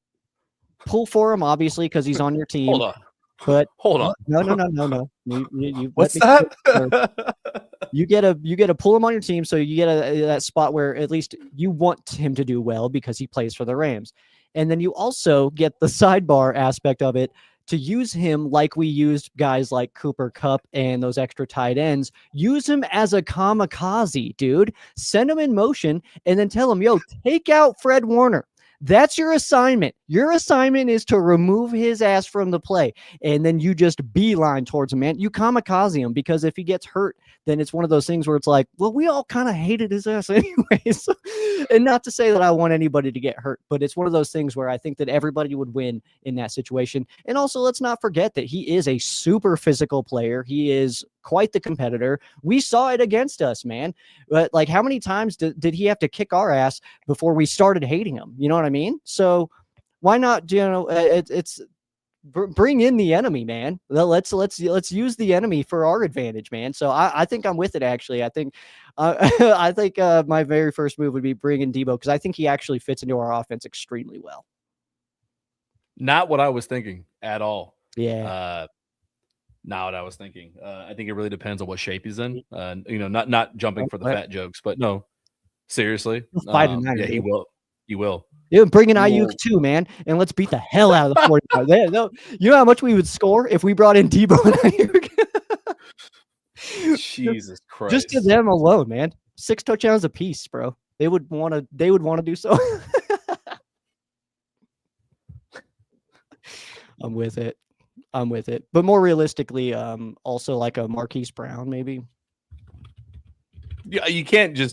pull for him, obviously, because he's on your team. Hold on. But Hold on. No. You What's that? You get to pull him on your team, so you get that spot where at least you want him to do well because he plays for the Rams. And then you also get the sidebar aspect of it to use him like we used guys like Cooper Kupp and those extra tight ends. Use him as a kamikaze, dude. Send him in motion and then tell him, yo, take out Fred Warner. That's your assignment. Your assignment is to remove his ass from the play. And then you just beeline towards him, man. You kamikaze him, because if he gets hurt, then it's one of those things where it's like, well, we all kind of hated his ass anyways. And not to say that I want anybody to get hurt, but it's one of those things where I think that everybody would win in that situation. And also, let's not forget that he is a super physical player. He is quite the competitor. We saw it against us, man. But like, how many times did he have to kick our ass before we started hating him? You know what I mean? So why not, it's bring in the enemy, man. Let's use the enemy for our advantage, man. So I think I'm with it. Actually, I think my very first move would be bring in Debo, because I think he actually fits into our offense extremely well. Not what I was thinking at all. Yeah. Not what I was thinking. I think it really depends on what shape he's in. Not jumping for the fat jokes, but no, seriously. Yeah, he will. He will. Yeah, bring in Ayuk too, man, and let's beat the hell out of the 49ers. You know how much we would score if we brought in Debo and Ayuk? Jesus Christ! Just to them alone, man. 6 touchdowns apiece, bro. They would want to do so. I'm with it. But more realistically, also like a Marquise Brown, maybe. Yeah, you can't do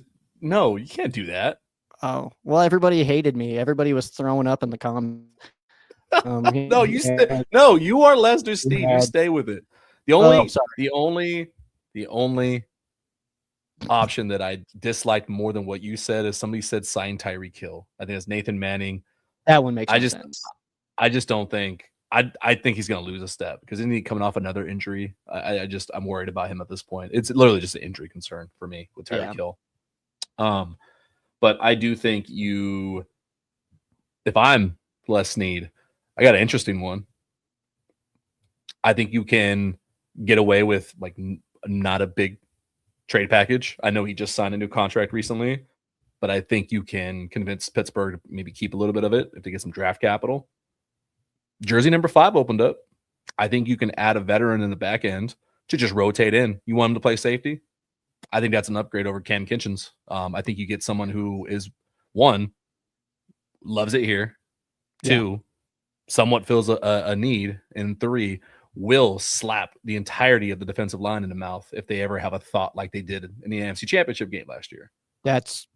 that. Oh, well, everybody hated me. Everybody was throwing up in the comments. No, you are Lesnar Steve. You stay with it. The only option that I disliked more than what you said is somebody said sign Tyreek Hill. I think it's Nathan Manning. That one makes sense. I just don't think. I think he's going to lose a step, because isn't he coming off another injury? I'm worried about him at this point. It's literally just an injury concern for me with Tyreek Hill. But I do think if I'm Les Snead, I got an interesting one. I think you can get away with like not a big trade package. I know he just signed a new contract recently, but I think you can convince Pittsburgh to maybe keep a little bit of it if they get some draft capital. Jersey number 5 opened up. I think you can add a veteran in the back end to just rotate in. You want him to play safety? I think that's an upgrade over Cam Kitchens. I think you get someone who is, 1, loves it here, 2, somewhat fills a need, and 3, will slap the entirety of the defensive line in the mouth if they ever have a thought like they did in the AFC Championship game last year.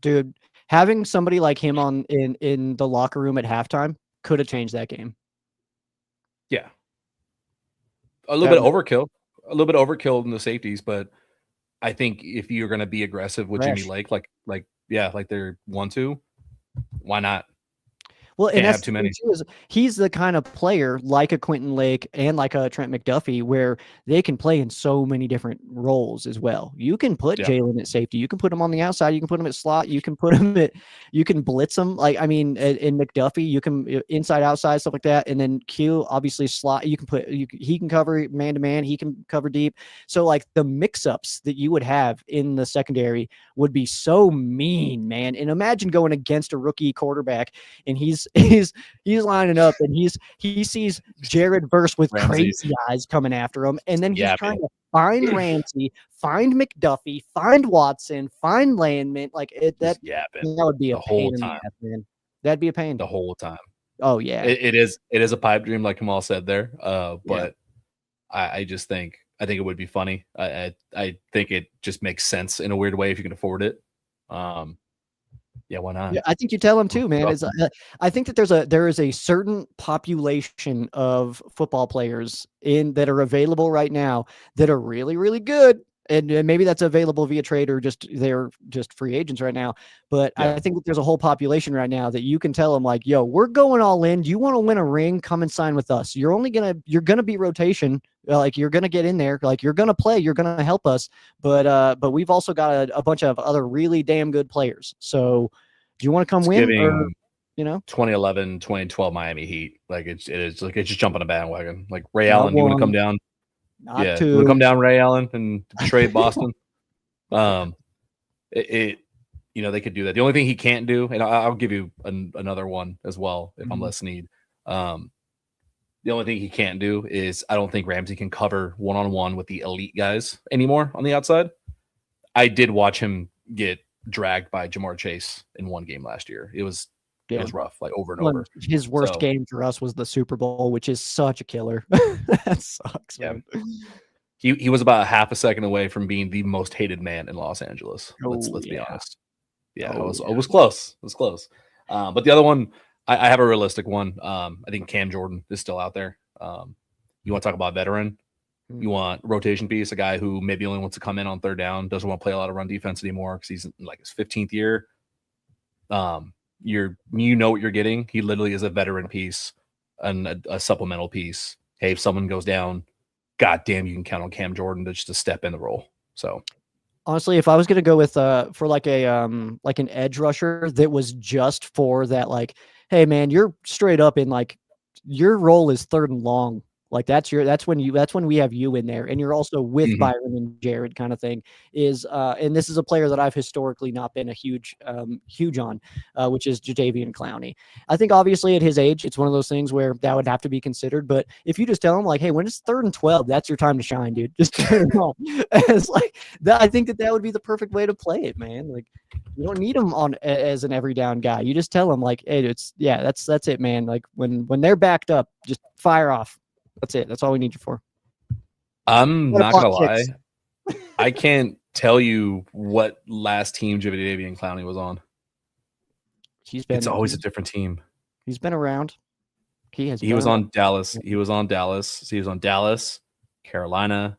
Dude, having somebody like him in the locker room at halftime could have changed that game. Yeah. A little bit overkill in the safeties, but I think if you're going to be aggressive with Jimmy Lake, like they want to, why not? Well, and that's too many. He's the kind of player like a Quentin Lake and like a Trent McDuffie where they can play in so many different roles as well. You can put Jalen at safety. You can put him on the outside. You can put him at slot. You can you can blitz him. Like, I mean, in McDuffie, you can inside, outside, stuff like that. And then Q, obviously slot. You can he can cover man to man. He can cover deep. So like the mix-ups that you would have in the secondary would be so mean, man. And imagine going against a rookie quarterback and he's lining up and he sees Jared Verse with crazy eyes coming after him, and then he's trying to find Ramsey, find McDuffie, find Watson, find Landman. Like that would be a pain in the ass, man. That'd be a pain the whole time. Oh yeah, it is a pipe dream, like Kamal said there. But I just think it would be funny. I think it just makes sense in a weird way if you can afford it. Yeah, why not? Yeah, I think you tell them too, man. Trust them. I think that there is a certain population of football players that are available right now that are really, really good. And maybe that's available via trade or they're just free agents right now. But Yeah. I think that there's a whole population right now that you can tell them like, yo, we're going all in. Do you want to win a ring? Come and sign with us. You're gonna be rotation. Like you're gonna get in there. Like you're gonna play. You're gonna help us. But we've also got a bunch of other really damn good players. So do you want to come It's win or, giving 2011, 2012 Miami Heat. Like it is like it's just jumping a bandwagon. Like Ray not Allen, you want to come one, down? not Yeah, you want to two? come down, Ray Allen, and trade Boston? It they could do that. The only thing he can't do, and I'll give you another one as well if I'm less need. The only thing he can't do is I don't think Ramsey can cover one-on-one with the elite guys anymore on the outside. I did watch him get dragged by Jamar Chase in one game last year. It was rough, like over and over. His worst game for us was the Super Bowl, which is such a killer. That sucks, man. He was about a half a second away from being the most hated man in Los Angeles. Let's be honest. Yeah, it was close. It was close. But the other one, I have a realistic one. I think Cam Jordan is still out there. You want to talk about veteran? You want rotation piece, a guy who maybe only wants to come in on third down, doesn't want to play a lot of run defense anymore because he's in like his 15th year. You know what you're getting. He literally is a veteran piece and a supplemental piece. Hey, if someone goes down, God damn, you can count on Cam Jordan to step in the role. So honestly, if I was gonna go with for like an edge rusher that was just for that, like, hey man, you're straight up in like your role is third and long. Like that's when we have you in there, and you're also with Byron and Jared kind of thing. And this is a player that I've historically not been a huge on, which is Jadeveon Clowney. I think obviously at his age, it's one of those things where that would have to be considered. But if you just tell him like, hey, when it's 3rd and 12, that's your time to shine, dude. Just turn it on. It's like that. I think that would be the perfect way to play it, man. Like you don't need him on as an every down guy. You just tell him like, hey, that's it, man. Like when they're backed up, just fire off. That's it. That's all we need you for. I'm not gonna lie. I can't tell you what last team Jadeveon Clowney was on. It's always a different team. He's been around. He was on Dallas. He was on Dallas, Carolina,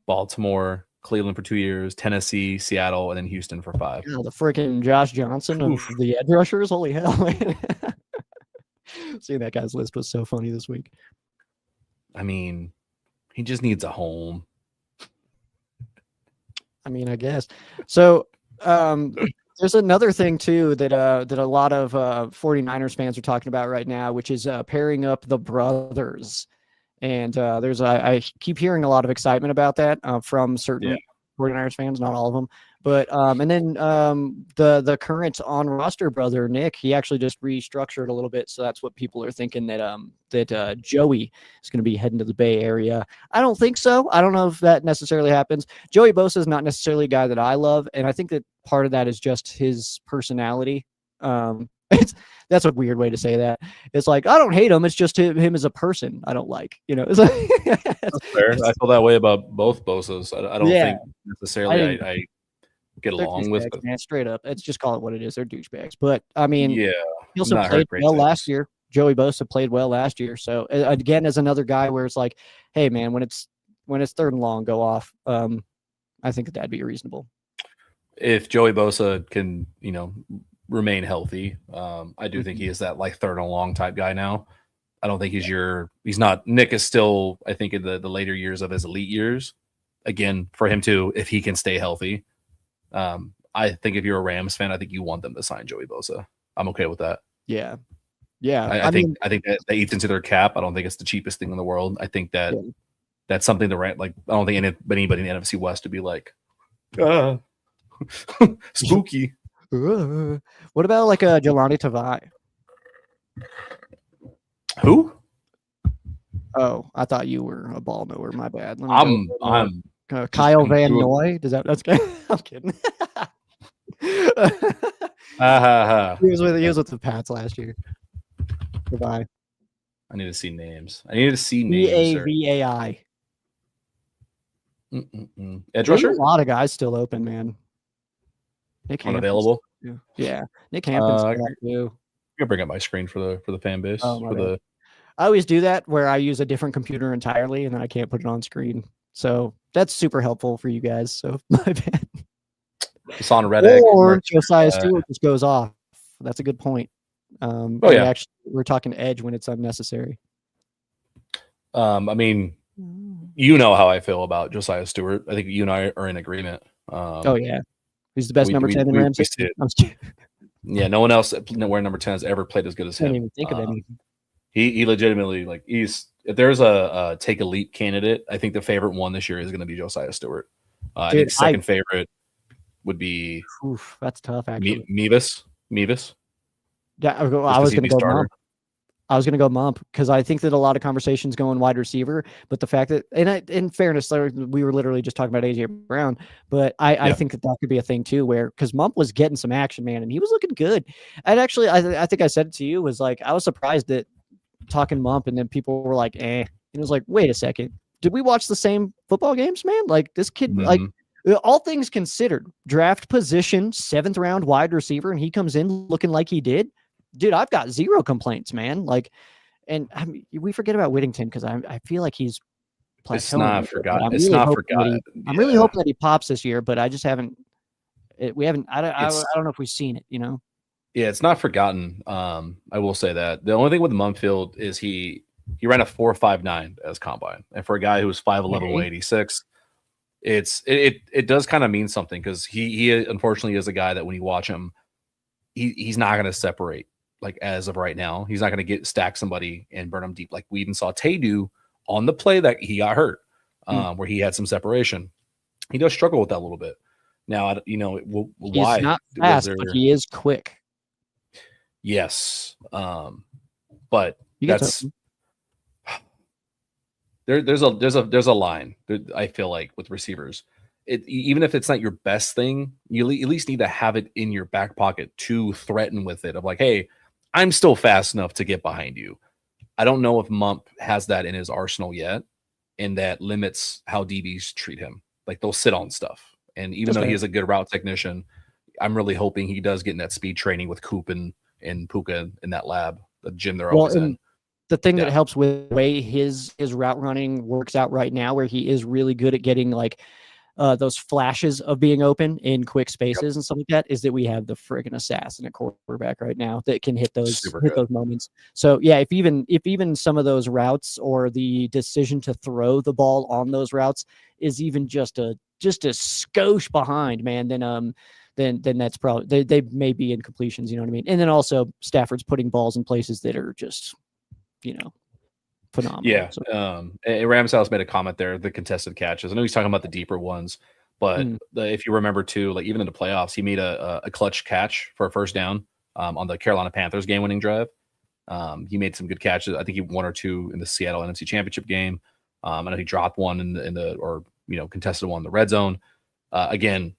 Baltimore, Cleveland for 2 years, Tennessee, Seattle, and then Houston for 5. The freaking Josh Johnson of the edge rushers. Holy hell, man. Seeing that guy's list was so funny this week. I mean, he just needs a home. I mean, I guess. So there's another thing, too, that a lot of 49ers fans are talking about right now, which is pairing up the brothers. And I keep hearing a lot of excitement about that from certain 49ers fans, not all of them. But and then the current on roster brother Nick, he actually just restructured a little bit, so that's what people are thinking that Joey is going to be heading to the Bay Area. I don't think so. I don't know if that necessarily happens. Joey Bosa is not necessarily a guy that I love, and I think that part of that is just his personality. That's a weird way to say that. It's like I don't hate him. It's just him as a person. I don't like. It's like, that's fair. I feel that way about both Bosas. I don't think necessarily I get along with them. Man, straight up. Let's just call it what it is. They're douchebags. But I mean, he also played well last year. Joey Bosa played well last year. So again, as another guy where it's like, hey man, when it's 3rd and long, go off. I think that'd be reasonable. If Joey Bosa can, remain healthy, I do think he is that like 3rd and long type guy now. I don't think he's not. Nick is still, I think, in the later years of his elite years. Again, for him too, if he can stay healthy. I think if you're a Rams fan, I think you want them to sign Joey Bosa. I'm okay with that. Yeah. I think that eats into their cap. I don't think it's the cheapest thing in the world. I think that that's something to rent. Like, I don't think anybody in the NFC West would be like, spooky. What about like a Jelani Tavai? Who? Oh, I thought you were a ball knower. My bad. I'm Kyle Van Noy. That's good. I'm kidding. He was with the Pats last year. Goodbye. I need to see names. EAVAI. Edge rusher? There's a lot of guys still open, man. Unavailable. Yeah, Nick Hampton's I got too. can bring up my screen for the fan base Oh my for bad. the. I always do that where I use a different computer entirely, and then I can't put it on screen. So that's super helpful for you guys. So my bad. Hassan Reddick, Or Mark, Josiah Stewart just goes off. That's a good point. Oh, and yeah. we're talking edge when it's unnecessary. I mean, you know how I feel about Josiah Stewart. I think you and I are in agreement. Oh yeah, he's the best number 10 in Rams history. Yeah, no one else wearing number 10 has ever played as good as him. Can't even think of any. He legitimately, like, if there's a take a leap candidate, I think the favorite one this year is going to be Josiah Stewart. I think second favorite would be. Oof, that's tough actually. Mevis. Yeah, I was going to go Mump. I was going to go Mump because I think that a lot of conversations go in wide receiver, but the fact that, and in fairness, we were literally just talking about AJ Brown, but I think that could be a thing too, where because Mump was getting some action, man, and he was looking good. And actually, I think I said it to you, was like, I was surprised that talking Mump, and then people were like, and it was like, wait a second, did we watch the same football games, man? Like this kid, like all things considered, draft position, 7th round wide receiver, and he comes in looking like he did. Dude, I've got zero complaints, man. Like, and I mean, we forget about Whittington because I feel like he's plateauing. It's not forgotten. I'm really hoping that he pops this year, but I just haven't. We haven't. I don't know if we've seen it. You know. Yeah, it's not forgotten. I will say that the only thing with Mumfield is he ran a 4.59 as combine, and for a guy who was 5'11", 186, it does kind of mean something because he unfortunately is a guy that when you watch him, he's not going to separate. Like as of right now, he's not going to stack somebody and burn them deep like we even saw Tay do on the play that he got hurt, where he had some separation. He does struggle with that a little bit. Now, why? He's not fast, but he is quick. Yes, but that's there's a line. I feel like with receivers, even if it's not your best thing, you at least need to have it in your back pocket to threaten with it. Of like, hey, I'm still fast enough to get behind you. I don't know if Mump has that in his arsenal yet, and that limits how DBs treat him. Like they'll sit on stuff, and even though he is a good route technician, I'm really hoping he does get in that speed training with Coop and Puka in that lab, the gym they're always in. The thing that helps with the way his route running works out right now, where he is really good at getting like those flashes of being open in quick spaces and stuff like that, is that we have the friggin' assassin at quarterback right now that can hit those moments. So yeah, if even some of those routes or the decision to throw the ball on those routes is even just a skosh behind, man, then that's probably they may be incompletions, you know what I mean? And then also Stafford's putting balls in places that are just, phenomenal. Yeah. Rams House made a comment there, the contested catches. I know he's talking about the deeper ones, but if you remember too, like even in the playoffs, he made a clutch catch for a first down on the Carolina Panthers game-winning drive. He made some good catches. I think he one or two in the Seattle NFC Championship game. I know he dropped one in the contested one in the red zone. Again,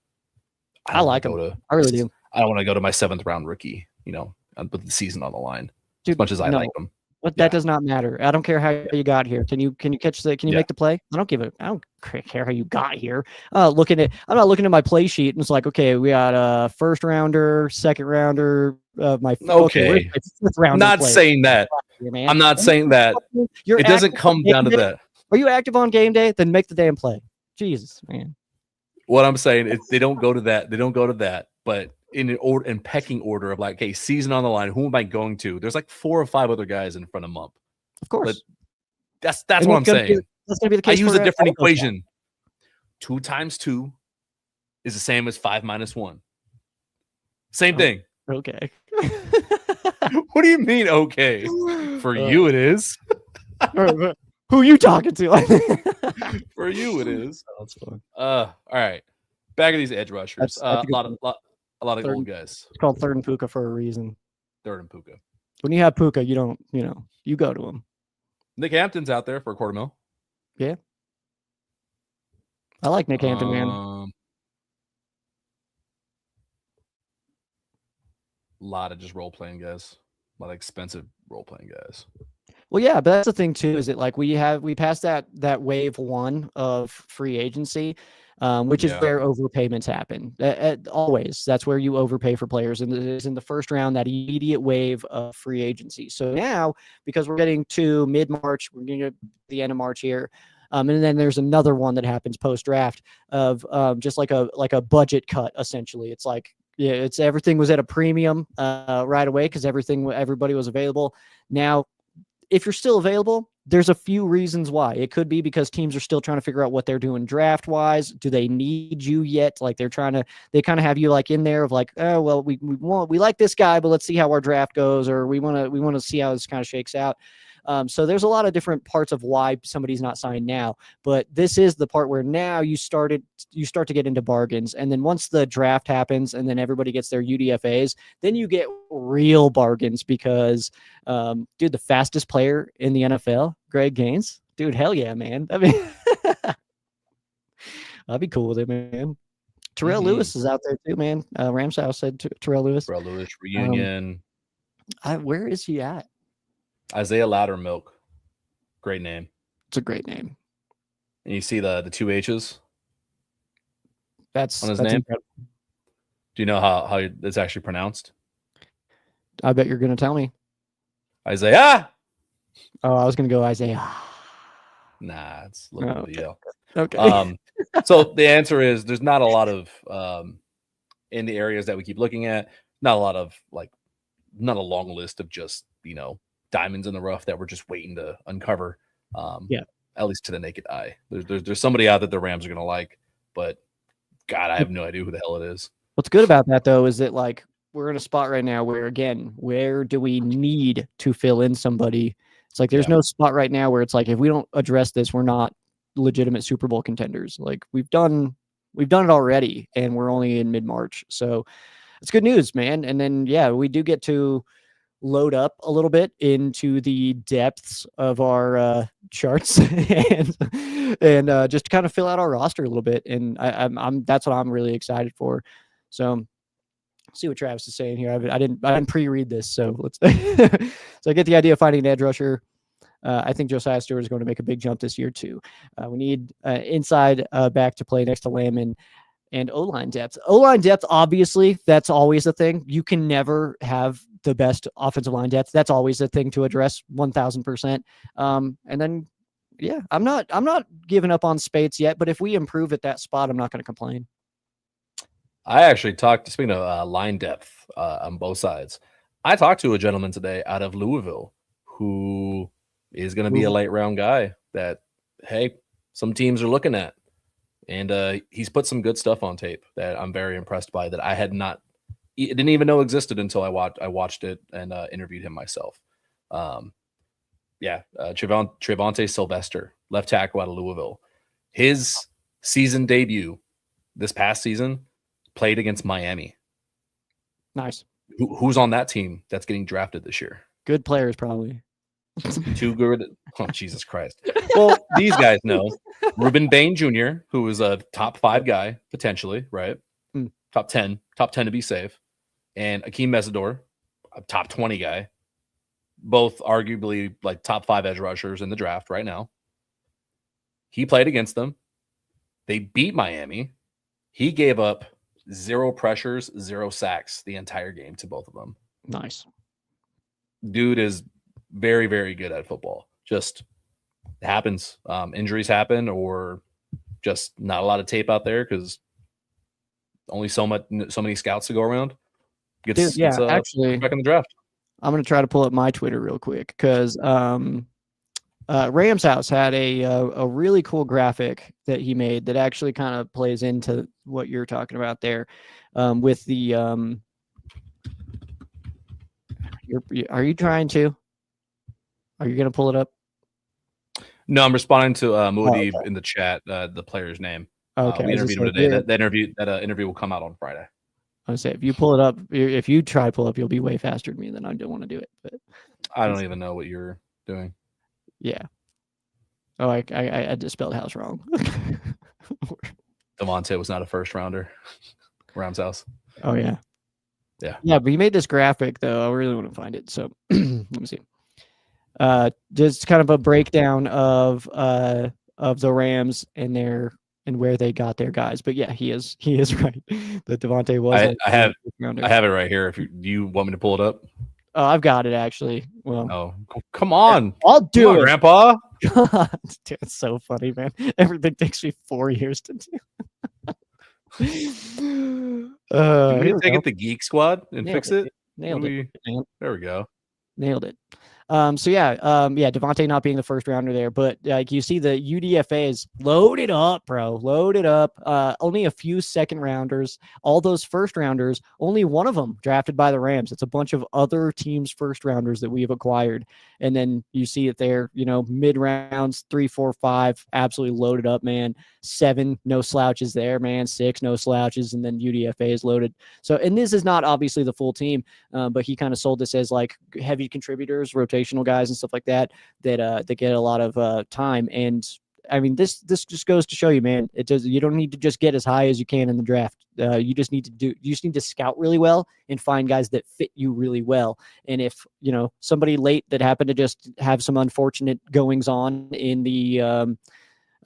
I like him. I really do. I don't want to go to my 7th round rookie, with the season on the line. Dude, as much as I like him. But that does not matter. I don't care how you got here. Can you catch the? Can you make the play? I don't care how you got here. I'm not looking at my play sheet and it's like, okay, we got a 1st rounder, 2nd rounder, my 5th rounder. Not saying that. I'm not saying that. It doesn't come down to that. Are you active on game day? Then make the damn play. Jesus, man. What I'm saying is they don't go to that. They don't go to that. But in pecking order of like, hey, season on the line, who am I going to? There's like 4 or 5 other guys in front of Mump. Of course. But that's what I'm saying. That's going to be the case. I use a different equation. 2 times 2 is the same as 5 minus 1. Same thing. Okay. What do you mean, okay? For you, it is. Who you talking to? For you, it is. That's fun. All right. Back of these edge rushers. A lot of old guys. It's called 3rd and Puka for a reason. 3rd and Puka. When you have Puka, you don't, you go to him. Nick Hampton's out there for $250,000. Yeah. I like Nick Hampton, man. A lot of just role-playing guys. A lot of expensive role-playing guys. Well, yeah, but that's the thing too, is that like we passed that wave 1 of free agency. which is Yeah. where overpayments happen. Always, that's where you overpay for players, and is in the first round, that immediate wave of free agency. So now, because we're getting to mid-March, we're getting to the end of March here. And then there's another one that happens post-draft of just like a budget cut. Essentially, it's like, yeah, it's everything was at a premium right away because everybody was available. Now, if you're still available, there's a few reasons why. It could be because teams are still trying to figure out what they're doing draft wise. Do they need you yet? Like they kind of have you like in there of like, oh well, we like this guy, but let's see how our draft goes, or we want to see how this kind of shakes out. So there's a lot of different parts of why somebody's not signed now, but this is the part where now you start to get into bargains. And then once the draft happens and then everybody gets their UDFAs, then you get real bargains because, dude, the fastest player in the NFL, Greg Gaines, dude, hell yeah, man. I mean, I'd be cool with it, man. Terrell Lewis is out there too, man. Rams House said Terrell Lewis. Terrell Lewis reunion. Where is he at? Isaiah Loudermilk. Great name. It's a great name. And you see the 2 H's that's on his that's name? Incredible. Do you know how it's actually pronounced? I bet you're going to tell me. Isaiah. Oh, I was going to go Isaiah. Nah, it's a little bit yell. Okay. So the answer is there's not a lot of in the areas that we keep looking at, not a lot of not a long list of just, diamonds in the rough that we're just waiting to uncover. At least to the naked eye. There's somebody out that the Rams are going to like, but God, I have no idea who the hell it is. What's good about that though is that we're in a spot right now where, again, where do we need to fill in somebody? It's like there's no spot right now where it's like if we don't address this, we're not legitimate Super Bowl contenders. Like we've done it already, and we're only in mid-March, so it's good news, man. And then we do get to load up a little bit into the depths of our charts and just kind of fill out our roster a little bit. And I'm that's what I'm really excited for. So see what Travis is saying here. I didn't pre-read this, so let's. So I get the idea of finding an edge rusher. I think Josiah Stewart is going to make a big jump this year too. We need inside back to play next to Lamb and O-line depth. O-line depth, obviously, that's always a thing. You can never have the best offensive line depth. That's always a thing to address 1,000%. And then, I'm not giving up on Spates yet, but if we improve at that spot, I'm not going to complain. I actually talked, speaking of line depth on both sides, I talked to a gentleman today out of Louisville who is going to be a late round guy that, hey, some teams are looking at. And he's put some good stuff on tape that I'm very impressed by that I didn't even know existed until I watched it and interviewed him myself. Trevonte Sylvester, left tackle out of Louisville. His season debut this past season played against Miami. Nice. Who's on that team that's getting drafted this year? Good players, probably. Too good. Oh, Jesus Christ. Well, these guys know. Ruben Bain Jr., who is a top 5 guy, potentially, right? Top 10 to be safe. And Akeem Mesidor, a top 20 guy. Both arguably top 5 edge rushers in the draft right now. He played against them. They beat Miami. He gave up 0 pressures, 0 sacks the entire game to both of them. Nice. Dude is very, very good at football. Just happens. Injuries happen, or just not a lot of tape out there because only so many scouts to go around. Actually, back in the draft. I'm going to try to pull up my Twitter real quick because Rams House had a really cool graphic that he made that actually kind of plays into what you're talking about there with the are you trying to? Are you going to pull it up? No, I'm responding to Muad'Dib in the chat, the player's name. Okay. We interviewed him today. That interview will come out on Friday. I would say if you pull it up, if you try to pull up, you'll be way faster than me. Then I don't want to do it. But I don't even know what you're doing. Yeah. Oh, I just spelled house wrong. Devontae was not a first rounder. Rams House. Oh yeah. Yeah. Yeah, but he made this graphic though. I really want to find it. So let me see. Just kind of a breakdown of the Rams and their and where they got their guys. But yeah, he is right. That Devontae was. I have it right here. If you want me to pull it up. Oh, I've got it actually. Well, oh, come on. I'll do come on, it, Grandpa. God, dude, it's so funny, man. Everything takes me 4 years to do. Do we Here we take go. it to Geek Squad and Nailed fix it? Nailed it. There we go. Nailed it. So yeah, Devontae not being the first rounder there, but like you see the UDFA is loaded up, bro. Loaded up. Only a few second rounders. All those first rounders, only one of them drafted by the Rams. It's a bunch of other teams' first rounders that we have acquired. And then you see it there, mid rounds, 3, 4, 5, absolutely loaded up, man. 7, no slouches there, man. 6, no slouches, and then UDFA is loaded. So, and this is not obviously the full team, but he kind of sold this as like heavy contributors, rotational guys and stuff like that get a lot of time. And I mean, this just goes to show you, man, you don't need to just get as high as you can in the draft. You just need to scout really well and find guys that fit you really well. And if somebody late that happened to just have some unfortunate goings on in the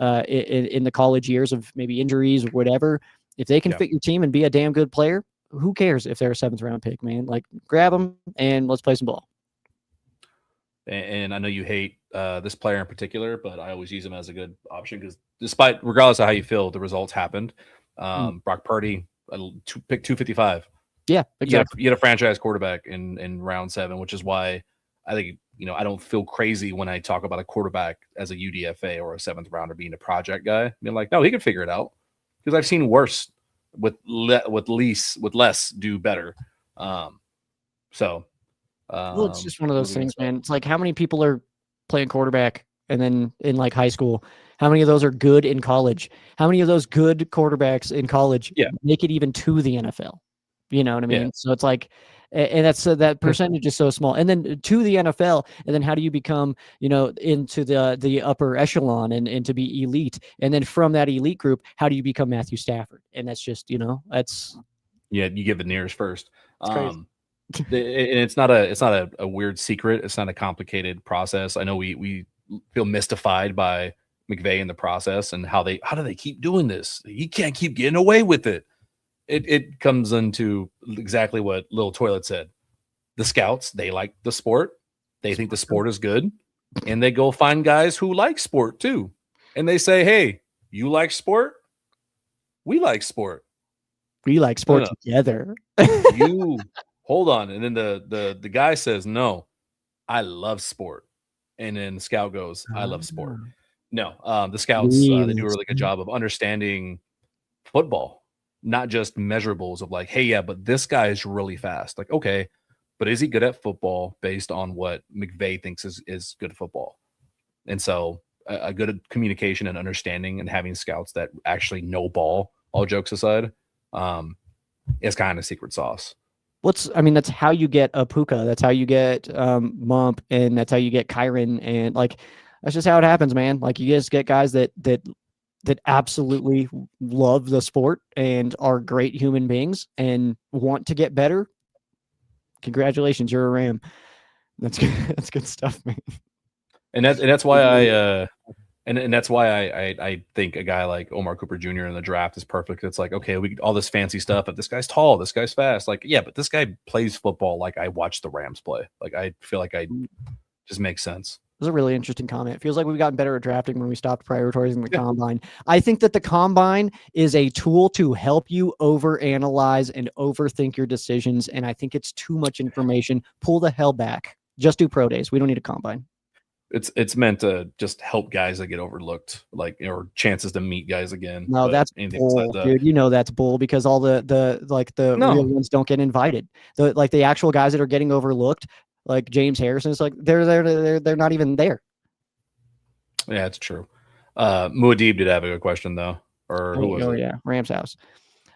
in the college years of maybe injuries or whatever, if they can fit your team and be a damn good player, who cares if they're a 7th round pick, man? Like, grab them and let's play some ball. And I know you hate this player in particular, but I always use him as a good option because regardless of how you feel, the results happened. Brock Purdy, pick 255. Yeah, exactly. You had a franchise quarterback in round 7, which is why I think, I don't feel crazy when I talk about a quarterback as a UDFA or a 7th rounder being a project guy. I mean, like, no, he can figure it out because I've seen worse with less do better. Well, it's just one of those things, man. It's like, how many people are playing quarterback and then in like high school? How many of those are good in college? How many of those good quarterbacks in college make it even to the NFL? You know what I mean? Yeah. So it's like, and that's that percentage is so small. And then to the NFL, and then how do you become, into the upper echelon and to be elite? And then from that elite group, how do you become Matthew Stafford? And that's just, that's you give the nearest first. It's crazy. And it's not a weird secret. It's not a complicated process. I know we feel mystified by McVay in the process and how do they keep doing this? He can't keep getting away with it. It comes into exactly what Lil Toilet said. The scouts, they like the sport. They think the sport is good. And they go find guys who like sport too. And they say, hey, you like sport? We like sport. We like sport together. You hold on. And then the guy says, no, I love sport. And then the scout goes, I love sport. No, the scouts, they do a really good job of understanding football, not just measurables of like, hey, yeah, but this guy is really fast. Like, okay, but is he good at football based on what McVay thinks is good football? And so a good communication and understanding and having scouts that actually know ball, all jokes aside, is kind of secret sauce. That's how you get a Puka. That's how you get Mump, and that's how you get Kyron. And like, that's just how it happens, man. Like, you just get guys that absolutely love the sport and are great human beings and want to get better. Congratulations, you're a Ram. That's good. That's good stuff, man. And that's why I think a guy like Omar Cooper Jr. in the draft is perfect. It's like, okay, we all this fancy stuff, but this guy's tall, this guy's fast. Like, yeah, but this guy plays football like I watched the Rams play. Like, I feel like I just makes sense. It was a really interesting comment. It feels like we've gotten better at drafting when we stopped prioritizing the combine. I think that the combine is a tool to help you overanalyze and overthink your decisions. And I think it's too much information. Pull the hell back. Just do pro days. We don't need a combine. It's meant to just help guys that get overlooked, like, or chances to meet guys again. No, that's bull, dude. That's bull, because all the real ones don't get invited. The actual guys that are getting overlooked, like James Harrison, it's like they're not even there. Yeah, it's true. Muad'Dib did have a good question though, or who was it? Yeah, Rams house.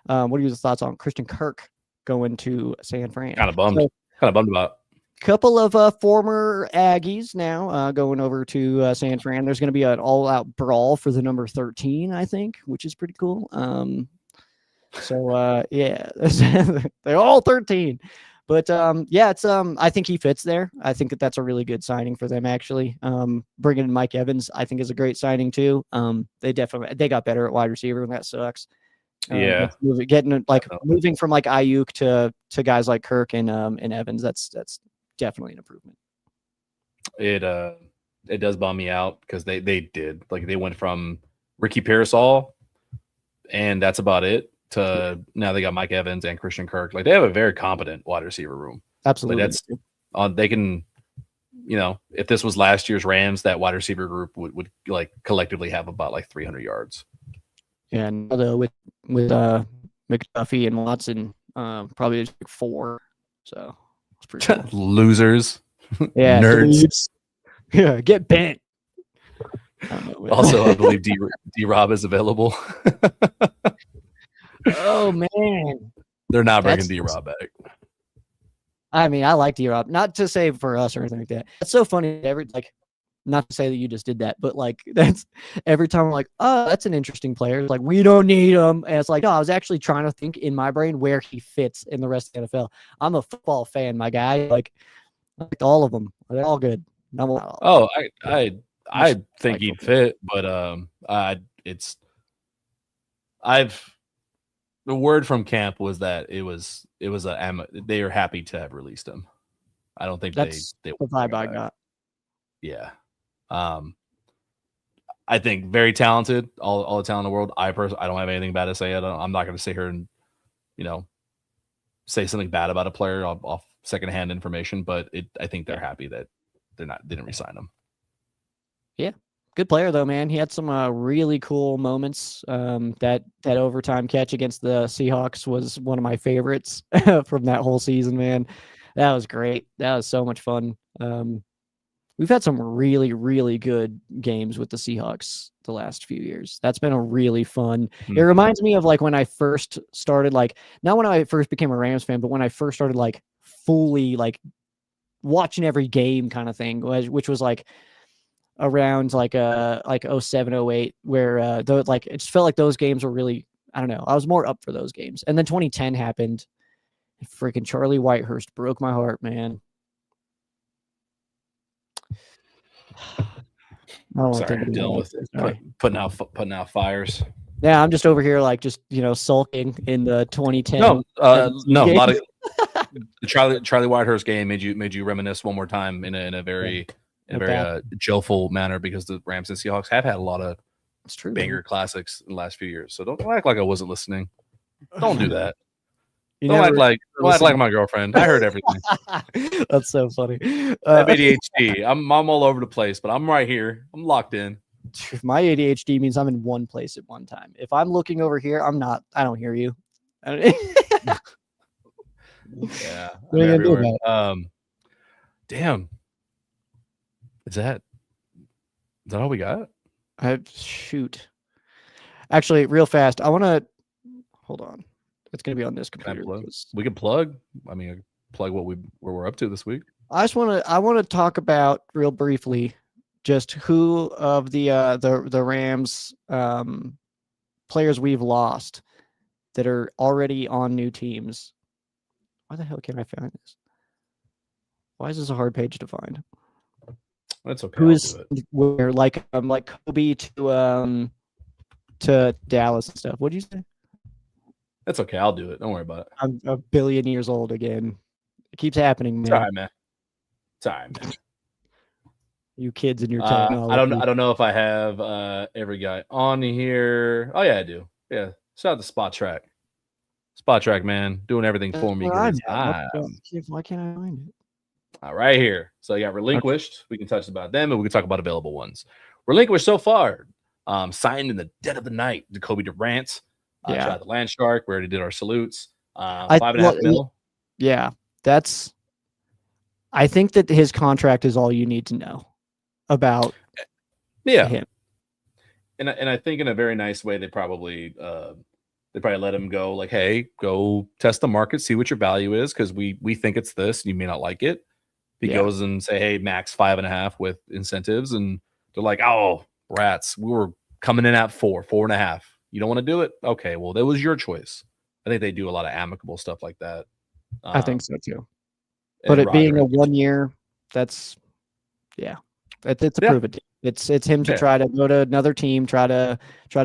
What are your thoughts on Christian Kirk going to San Fran? Kind of bummed about. Couple of former Aggies now going over to San Fran. There's going to be an all-out brawl for the number 13, I think, which is pretty cool. Yeah, they're all 13. But yeah, it's I think he fits there. I think that's a really good signing for them actually. Bringing in Mike Evans, I think is a great signing too. They got better at wide receiver, and that sucks. Yeah, Moving from like Ayuk to guys like Kirk and Evans, that's definitely an improvement. It does bum me out because they did like they went from Ricky Pearsall and that's about it to now they got Mike Evans and Christian Kirk. Like they have a very competent wide receiver room. Absolutely. Like that's they can, if this was last year's Rams, that wide receiver group would like collectively have about like 300 yards. Yeah, and with McDuffie and Watson, probably just like 4. So it's pretty cool. Losers. Yeah, nerds. Yeah, get bent. Also, I believe D Rob is available. Oh man, they're not bringing D Rob back. I mean, I like D Rob, not to say for us or anything like that. It's so funny. Not to say that you just did that, but like that's every time I'm like, oh, that's an interesting player. Like we don't need him, and it's like, no, I was actually trying to think in my brain where he fits in the rest of the NFL. I'm a football fan, my guy. Like all of them, they're all good. I think he'd fit, but the word from camp was that they are happy to have released him. I don't think that's they the vibe I got. Yeah. I think very talented, all the talent in the world. I don't have anything bad to say. I'm not going to sit here and, say something bad about a player off secondhand information, but I think they're happy that they didn't resign him. Yeah. Good player though, man. He had some really cool moments. That overtime catch against the Seahawks was one of my favorites from that whole season, man. That was great. That was so much fun. We've had some really, really good games with the Seahawks the last few years. That's been a really fun. Mm-hmm. It reminds me of like when I first started, like not when I first became a Rams fan, but when I first started like fully like watching every game kind of thing, which was like around like 07, 08, where it just felt like those games were really, I don't know, I was more up for those games. And then 2010 happened. Freaking Charlie Whitehurst broke my heart, man. Sorry, dealing with putting out fires. Yeah, I'm just over here like sulking in the 2010. No, a lot of the Charlie Whitehurst game made you reminisce one more time in a very joyful manner because the Rams and Seahawks have had a lot of banger classics in the last few years. So don't act like I wasn't listening. Don't do that. Don't act like my girlfriend. I heard everything. That's so funny. I have ADHD. I'm all over the place, but I'm right here. I'm locked in. My ADHD means I'm in one place at one time. If I'm looking over here, I'm not. I don't hear you. Yeah. What are you gonna do about it? Damn. Is that all we got? Shoot. Actually, real fast. I want to hold on. It's going to be on this computer. We can plug. I mean, plug where we're up to this week. I want to talk about real briefly just who of the Rams players we've lost that are already on new teams. Why the hell can I find this? Why is this a hard page to find? That's okay. Who is where like Kobe to Dallas and stuff? What'd you say? That's okay. I'll do it. Don't worry about it. I'm a billion years old again. It keeps happening, man. It's all right, man. It's all right, man. You kids and your technology. I don't know if I have every guy on here. Oh yeah, I do. Yeah. Shout out to Spot Track. Spot Track, man, doing everything for me. Why can't I find it? All right, here. So you got relinquished. Okay. We can touch about them, and we can talk about available ones. Relinquished so far. Signed in the dead of the night. Jacoby Durant. Shout out to Land Shark. We already did our salutes. $5.5 million. Yeah, I think that his contract is all you need to know about. Him. And I think in a very nice way, they probably let him go. Like, hey, go test the market, see what your value is, because we think it's this. And you may not like it. He goes and say, hey, max 5.5 with incentives, and they're like, oh, rats, we were coming in at 4.5. You don't want to do it? Okay, well, that was your choice. I think they do a lot of amicable stuff like that. I think so too. And But it being Roger. a 1 year, that's it's a Yeah. prove it. It's him to Yeah. try to go to another team, try to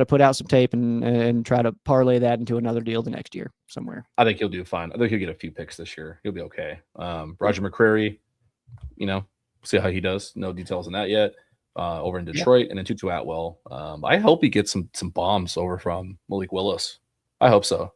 put out some tape and try to parlay that into another deal the next year somewhere. I think he'll do fine. I think he'll get a few picks this year. He'll be okay. Roger McCreary, see how he does. No details on that yet. Over in Detroit, and then Tutu Atwell. I hope he gets some bombs over from Malik Willis. I hope so.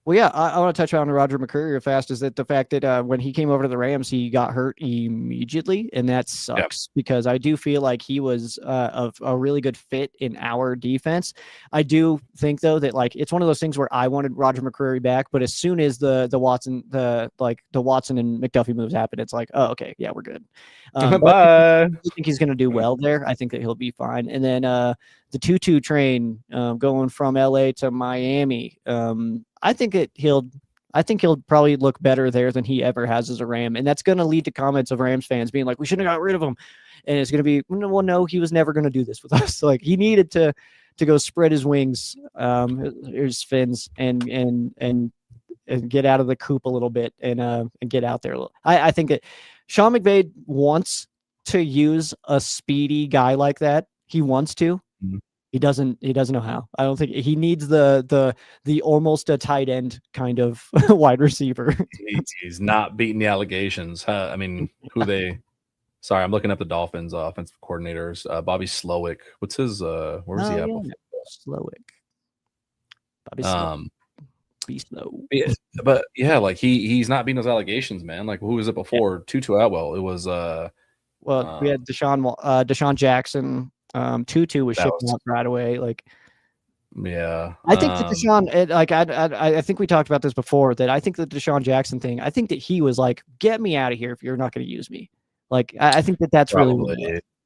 Well, yeah, I want to touch on Roger McCreary real fast. Is that the fact that when he came over to the Rams, he got hurt immediately, and that sucks because I do feel like he was a really good fit in our defense. I do think though that like it's one of those things where I wanted Roger McCreary back, but as soon as the Watson and McDuffie moves happen, it's like, oh, okay, yeah, we're good. Bye. I think he's going to do well there. I think that he'll be fine. And then the Tutu train going from LA to Miami. I think he'll probably look better there than he ever has as a Ram, and that's going to lead to comments of Rams fans being like, "We shouldn't have got rid of him," and it's going to be, "Well, no, he was never going to do this with us." Like he needed to go spread his wings, his fins, and get out of the coop a little bit and get out there. I think that Sean McVay wants to use a speedy guy like that. He wants to. Mm-hmm. He doesn't know how. I don't think he needs the almost a tight end kind of wide receiver. He's not beating the allegations. I mean, who they? Sorry, I'm looking up the Dolphins offensive coordinators. Bobby Slowick. What's his? Where was he at? Slowick. Bobby Slowick. Be slow. Yeah, but yeah, like he's not beating those allegations, man. Like who was it before? Tutu Atwell. It was we had Deshaun Jackson. Tutu was shipping out right away. Like, yeah, I think that Deshaun, I think we talked about this before. That I think the Deshaun Jackson thing. I think that he was like, "Get me out of here if you're not going to use me." Like, I think that's probably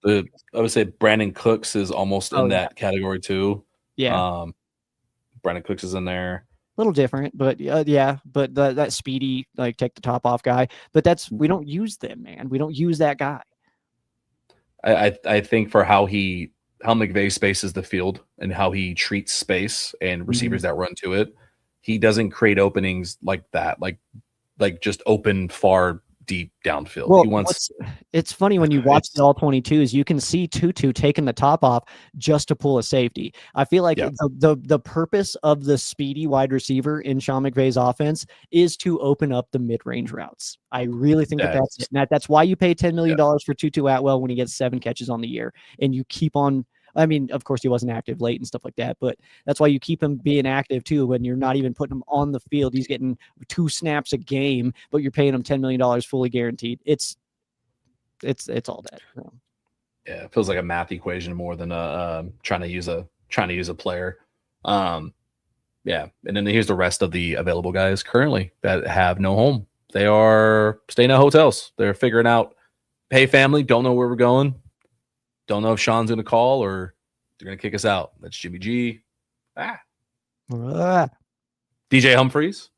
really. I would say Brandon Cooks is almost in that category too. Yeah, Brandon Cooks is in there. A little different, but but that speedy, like take the top off guy. But we don't use them, man. We don't use that guy. I think for how McVay spaces the field and how he treats space and receivers that run to it, he doesn't create openings like that, like just open far deep downfield. Well, it's funny when you watch the all 22s, you can see Tutu taking the top off just to pull a safety. I feel like the purpose of the speedy wide receiver in Sean McVay's offense is to open up the mid-range routes. I really think that's it. And that's why you pay $10 million for Tutu Atwell when he gets 7 catches on the year, and you keep on. I mean, of course, he wasn't active late and stuff like that, but that's why you keep him being active too. When you're not even putting him on the field, he's getting 2 snaps a game, but you're paying him $10 million fully guaranteed. It's all that. Yeah, it feels like a math equation more than trying to use a player. Yeah, and then here's the rest of the available guys currently that have no home. They are staying at hotels. They're figuring out, hey, family, don't know where we're going. Don't know if Sean's going to call or they're going to kick us out. That's Jimmy G. DJ Humphries,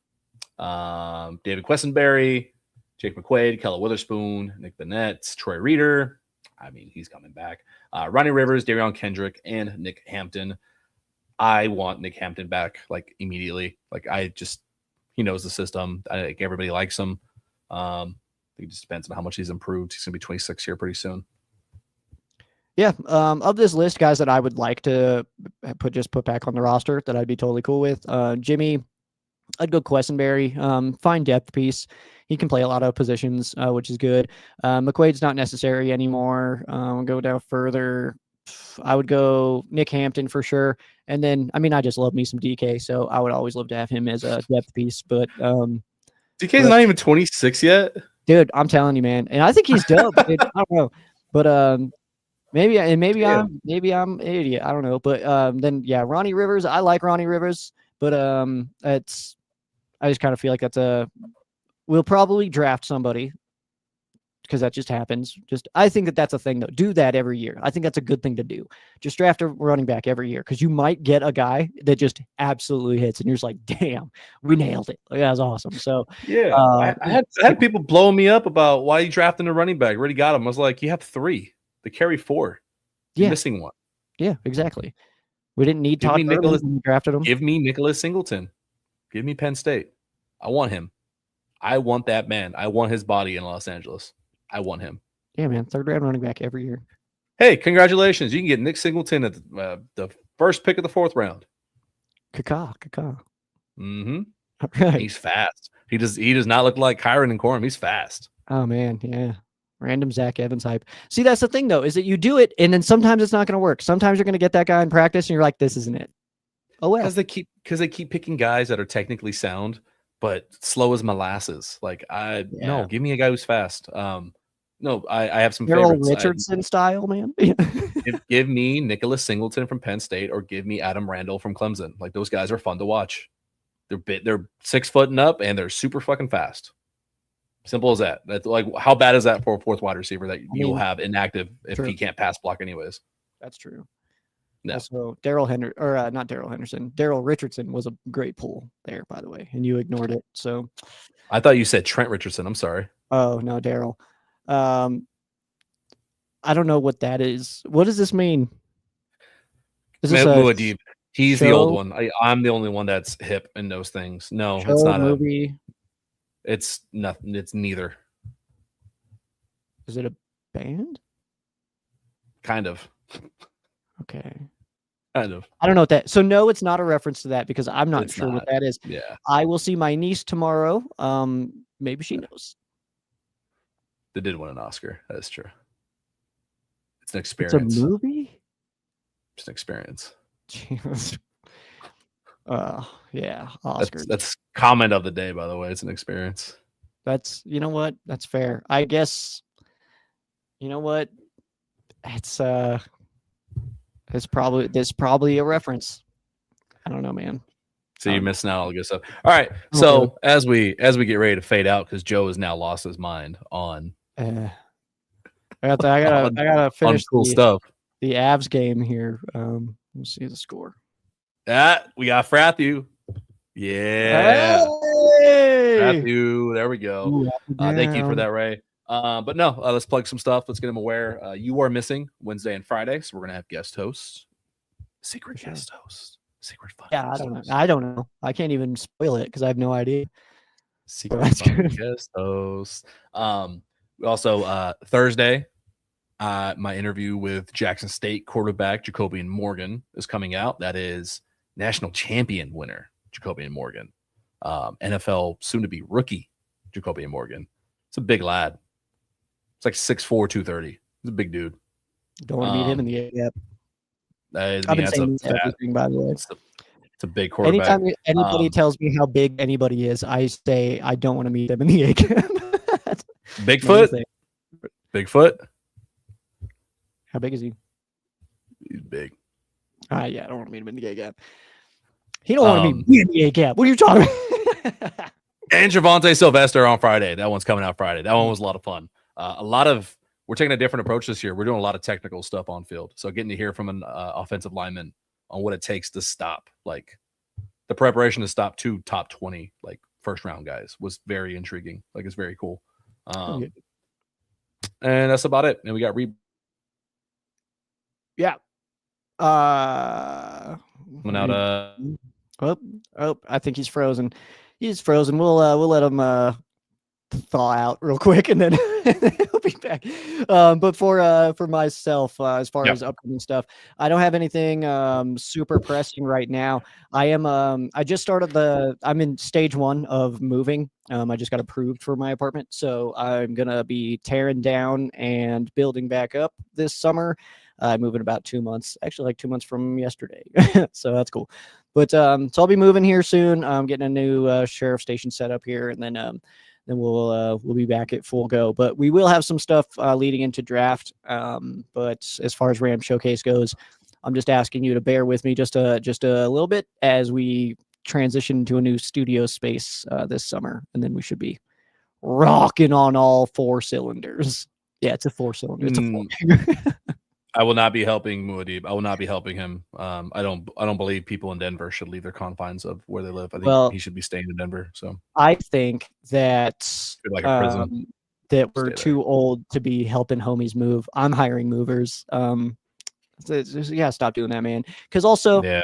David Quessenberry, Jake McQuaid, Kella Witherspoon, Nick Bennett, Troy Reader. I mean, he's coming back. Ronnie Rivers, Darion Kendrick, and Nick Hampton. I want Nick Hampton back like immediately. Like he knows the system. I think everybody likes him. I think it just depends on how much he's improved. He's going to be 26 here pretty soon. Yeah, of this list, guys that I would like to put back on the roster that I'd be totally cool with. Jimmy, I'd go Quessenberry. Fine depth piece. He can play a lot of positions, which is good. McQuaid's not necessary anymore. Go down further. I would go Nick Hampton for sure. And then, I mean, I just love me some DK, so I would always love to have him as a depth piece. But DK's not even 26 yet. Dude, I'm telling you, man. And I think he's dope. I don't know. But maybe I'm an idiot. I don't know. But then Ronnie Rivers. I like Ronnie Rivers, but I just kind of feel like we'll probably draft somebody because that just happens. I think that's a thing though. Do that every year. I think that's a good thing to do. Just draft a running back every year because you might get a guy that just absolutely hits, and you're just like, damn, we nailed it. Like, that was awesome. So yeah, I had people blowing me up about why you drafting a running back. Already got him. I was like, you have 3. They carry 4. You're missing 1. Yeah, exactly. We didn't need Todd Nicholas when we drafted him. Give me Nicholas Singleton. Give me Penn State. I want him. I want that man. I want his body in Los Angeles. I want him. Yeah, man. 3rd round running back every year. Hey, congratulations. You can get Nick Singleton at the first pick of the 4th round. Kaka. Mm-hmm. All right. He's fast. He does not look like Kyron and Corum. He's fast. Oh, man. Yeah. Random Zach Evans hype. See, that's the thing, though, is that you do it, and then sometimes it's not going to work. Sometimes you're going to get that guy in practice, and you're like, this isn't it. Oh, well. Because they keep picking guys that are technically sound, but slow as molasses. Like, no, give me a guy who's fast. No, I have some Daryl favorites. Richardson style, man. Give me Nicholas Singleton from Penn State, or give me Adam Randall from Clemson. Like, those guys are fun to watch. They're 6 foot and up, and they're super fucking fast. Simple as that. That's like, how bad is that for a 4th wide receiver that you'll have inactive if he can't pass block anyways? That's true. No. Also, not Daryl Henderson. Daryl Richardson was a great pull there, by the way, and you ignored it. So I thought you said Trent Richardson. I'm sorry. Oh no, Daryl. I don't know what that is. What does this mean? Is this Muad'Dib. He's the old one. I'm the only one that's hip and knows things. No, it's not a movie. It's nothing. It's neither. Is it a band? Kind of. Okay. Kind of. I don't know what that. So no, it's not a reference to that because I'm not sure what that is. Yeah. I will see my niece tomorrow. Maybe she knows. They did win an Oscar. That is true. It's an experience. It's a movie? It's an experience. Yeah, Oscar. That's comment of the day, by the way. It's an experience. That's, you know what? That's fair. I guess, you know what? It's probably a reference. I don't know, man. So you're missing out on all the good stuff. All right. So as we get ready to fade out, because Joe has now lost his mind on I gotta finish cool stuff. The Avs game here. Let's see the score. We got Frathu. Yeah. Hey! Frathu. There we go. Thank you for that, Ray. But no, let's plug some stuff. Let's get them aware. You are missing Wednesday and Friday, so we're gonna have guest hosts, secret guest hosts, secret fun. Yeah, I don't know. I can't even spoil it because I have no idea. Secret fun guest hosts. Also, Thursday, my interview with Jackson State quarterback Jacobian Morgan is coming out. That is national champion winner Jacobian Morgan, NFL soon-to-be rookie Jacobian Morgan. It's a big lad. It's like 6'4", 230. He's a big dude. Don't want to meet him in the A-gap. I've been saying everything, by the way. It's a big quarterback. Anytime anybody tells me how big anybody is, I say I don't want to meet them in the A-gap. Bigfoot? Bigfoot? How big is he? He's big. Yeah, I don't want to meet him in the A-gap. He don't want to meet me in the A-gap. What are you talking about? And Javonte Sylvester on Friday. That one's coming out Friday. That one was a lot of fun. We're taking a different approach this year. We're doing a lot of technical stuff on field. So getting to hear from an offensive lineman on what it takes to stop, like the preparation to stop 2 top 20, like first round guys was very intriguing. Like it's very cool. And that's about it. And we got yeah. Coming out. I think he's frozen. He's frozen. We'll let him thaw out real quick, and then he'll be back. But for myself, as far as upcoming stuff, I don't have anything super pressing right now. I just started I'm in stage 1 of moving. I just got approved for my apartment, so I'm gonna be tearing down and building back up this summer. I move in about 2 months, actually like 2 months from yesterday. So that's cool. But so I'll be moving here soon. I'm getting a new sheriff station set up here, and then we'll be back at full go. But we will have some stuff leading into draft. But as far as Ram Showcase goes, I'm just asking you to bear with me just a little bit as we transition to a new studio space this summer, and then we should be rocking on all 4 cylinders. Yeah, it's a 4-cylinder. It's a 4. I will not be helping Muad'Dib. I will not be helping him. I don't believe people in Denver should leave their confines of where they live. I think he should be staying in Denver. So I think that like a prison. That we're too old to be helping homies move. I'm hiring movers. Stop doing that, man. Because also, I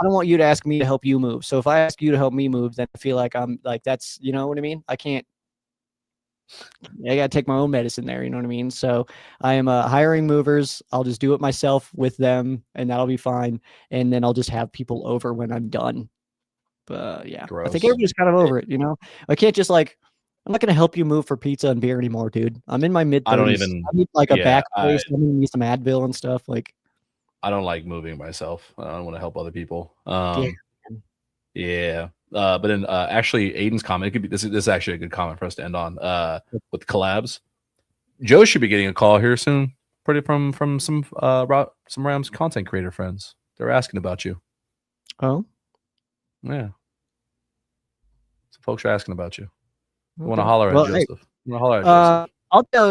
don't want you to ask me to help you move. So if I ask you to help me move, then I feel like I'm like that's, you know what I mean? I can't I got to take my own medicine there. You know what I mean? So I am hiring movers. I'll just do it myself with them, and that'll be fine. And then I'll just have people over when I'm done. But yeah, I think Gross. everybody's kind of over it. You know, I can't just like. I'm not gonna help you move for pizza and beer anymore, dude. I'm in my mid I don't 30s. even. I need like a Yeah, back brace. I need some Advil and stuff. Like, I don't like moving myself. I don't want to help other people. yeah. Yeah. But then actually, Aiden's comment. It could be this is actually a good comment for us to end on. With collabs, Joe should be getting a call here soon. Pretty from some Rams content creator friends. They're asking about you. Oh, Yeah. Some folks are asking about you. You want to okay. holler at Well, hey, Joseph? You want to holler at Joseph?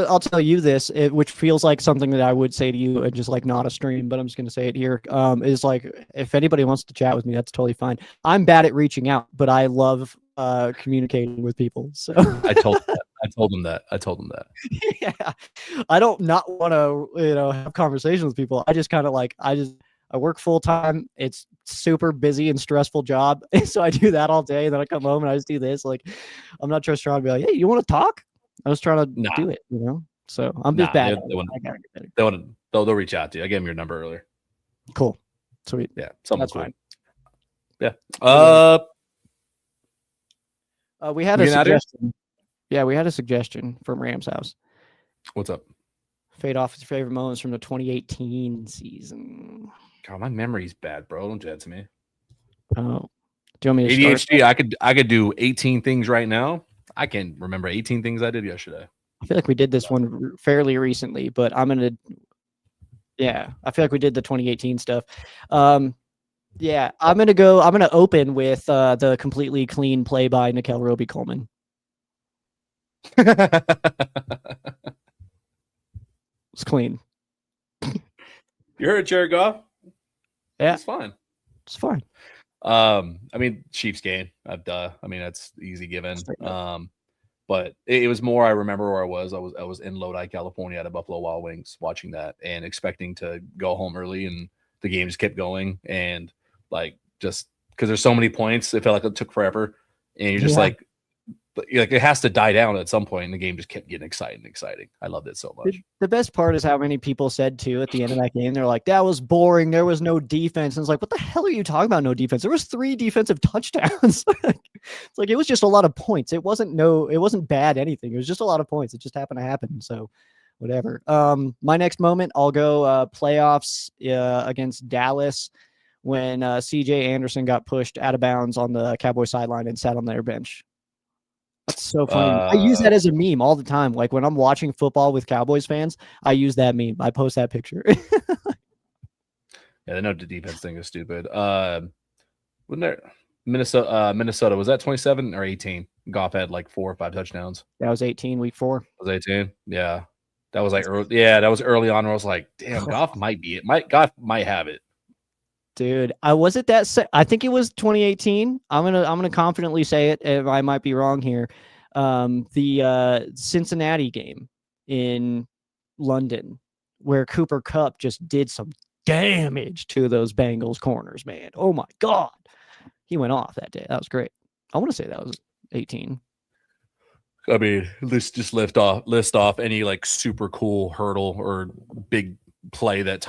I'll tell you this, which feels like something that I would say to you and just like not a stream, but I'm just gonna say it here. Is like if anybody wants to chat with me, that's totally fine. I'm bad at reaching out, but I love communicating with people. So I told him that. yeah, I don't not want to have conversations with people. I just kind of like I work full time. It's super busy and stressful job, so I do that all day. And then I come home and I just do this. Like I'm not just trying to be like, hey, you want to talk? I was trying to Nah. do it, So I'm just bad. They'll reach out to you. I gave him your number earlier. Cool. Sweet. Yeah, that's cool. fine. Yeah. We had a suggestion. Yeah, we had a suggestion from Rams House. What's up? Fade off his favorite moments from the 2018 season. God, my memory's bad, bro. Don't do that to me. Oh, do you want me to ADHD? I could do 18 things right now. I can't remember 18 things I did yesterday. I feel like we did this one fairly recently, but I feel like we did the 2018 stuff. Yeah, I'm gonna open with the completely clean play by Nickel Roby-Coleman. It's clean. You heard Jared Goff? Yeah, it's fine. It's fine. I mean, Chiefs game. I mean, that's easy given. But it was more. I remember where I was. I was in Lodi, California, at a Buffalo Wild Wings, watching that and expecting to go home early, and the game just kept going. And like, just because there's so many points, it felt like it took forever. And you're just like it has to die down at some point, and the game just kept getting exciting. I loved it so much. The best part is how many people said too at the end of that game, they're like, that was boring. There was no defense. And it's like, what the hell are you talking about? No defense. There was 3 defensive touchdowns. It's like, it was just a lot of points. It wasn't bad anything. It was just a lot of points. It just happened to happen. So whatever. My next moment, I'll go playoffs against Dallas when CJ Anderson got pushed out of bounds on the Cowboy sideline and sat on their bench. That's so funny. I use that as a meme all the time. Like when I'm watching football with Cowboys fans, I use that meme. I post that picture. Yeah, they know the defense thing is stupid. Wasn't there Minnesota? Was that 27 or 18? Goff had like 4 or 5 touchdowns. That was 18, week 4. That was 18. Yeah, that was like early. Yeah, that was early on. Where I was like, damn, Goff might be it. Goff might have it. Dude, I think it was 2018. I'm gonna confidently say it. If I might be wrong here. The Cincinnati game in London, where Cooper Kupp just did some damage to those Bengals corners, man. Oh my God, he went off that day. That was great. I want to say that was 18. I mean, let's just list off any like super cool hurdle or big play that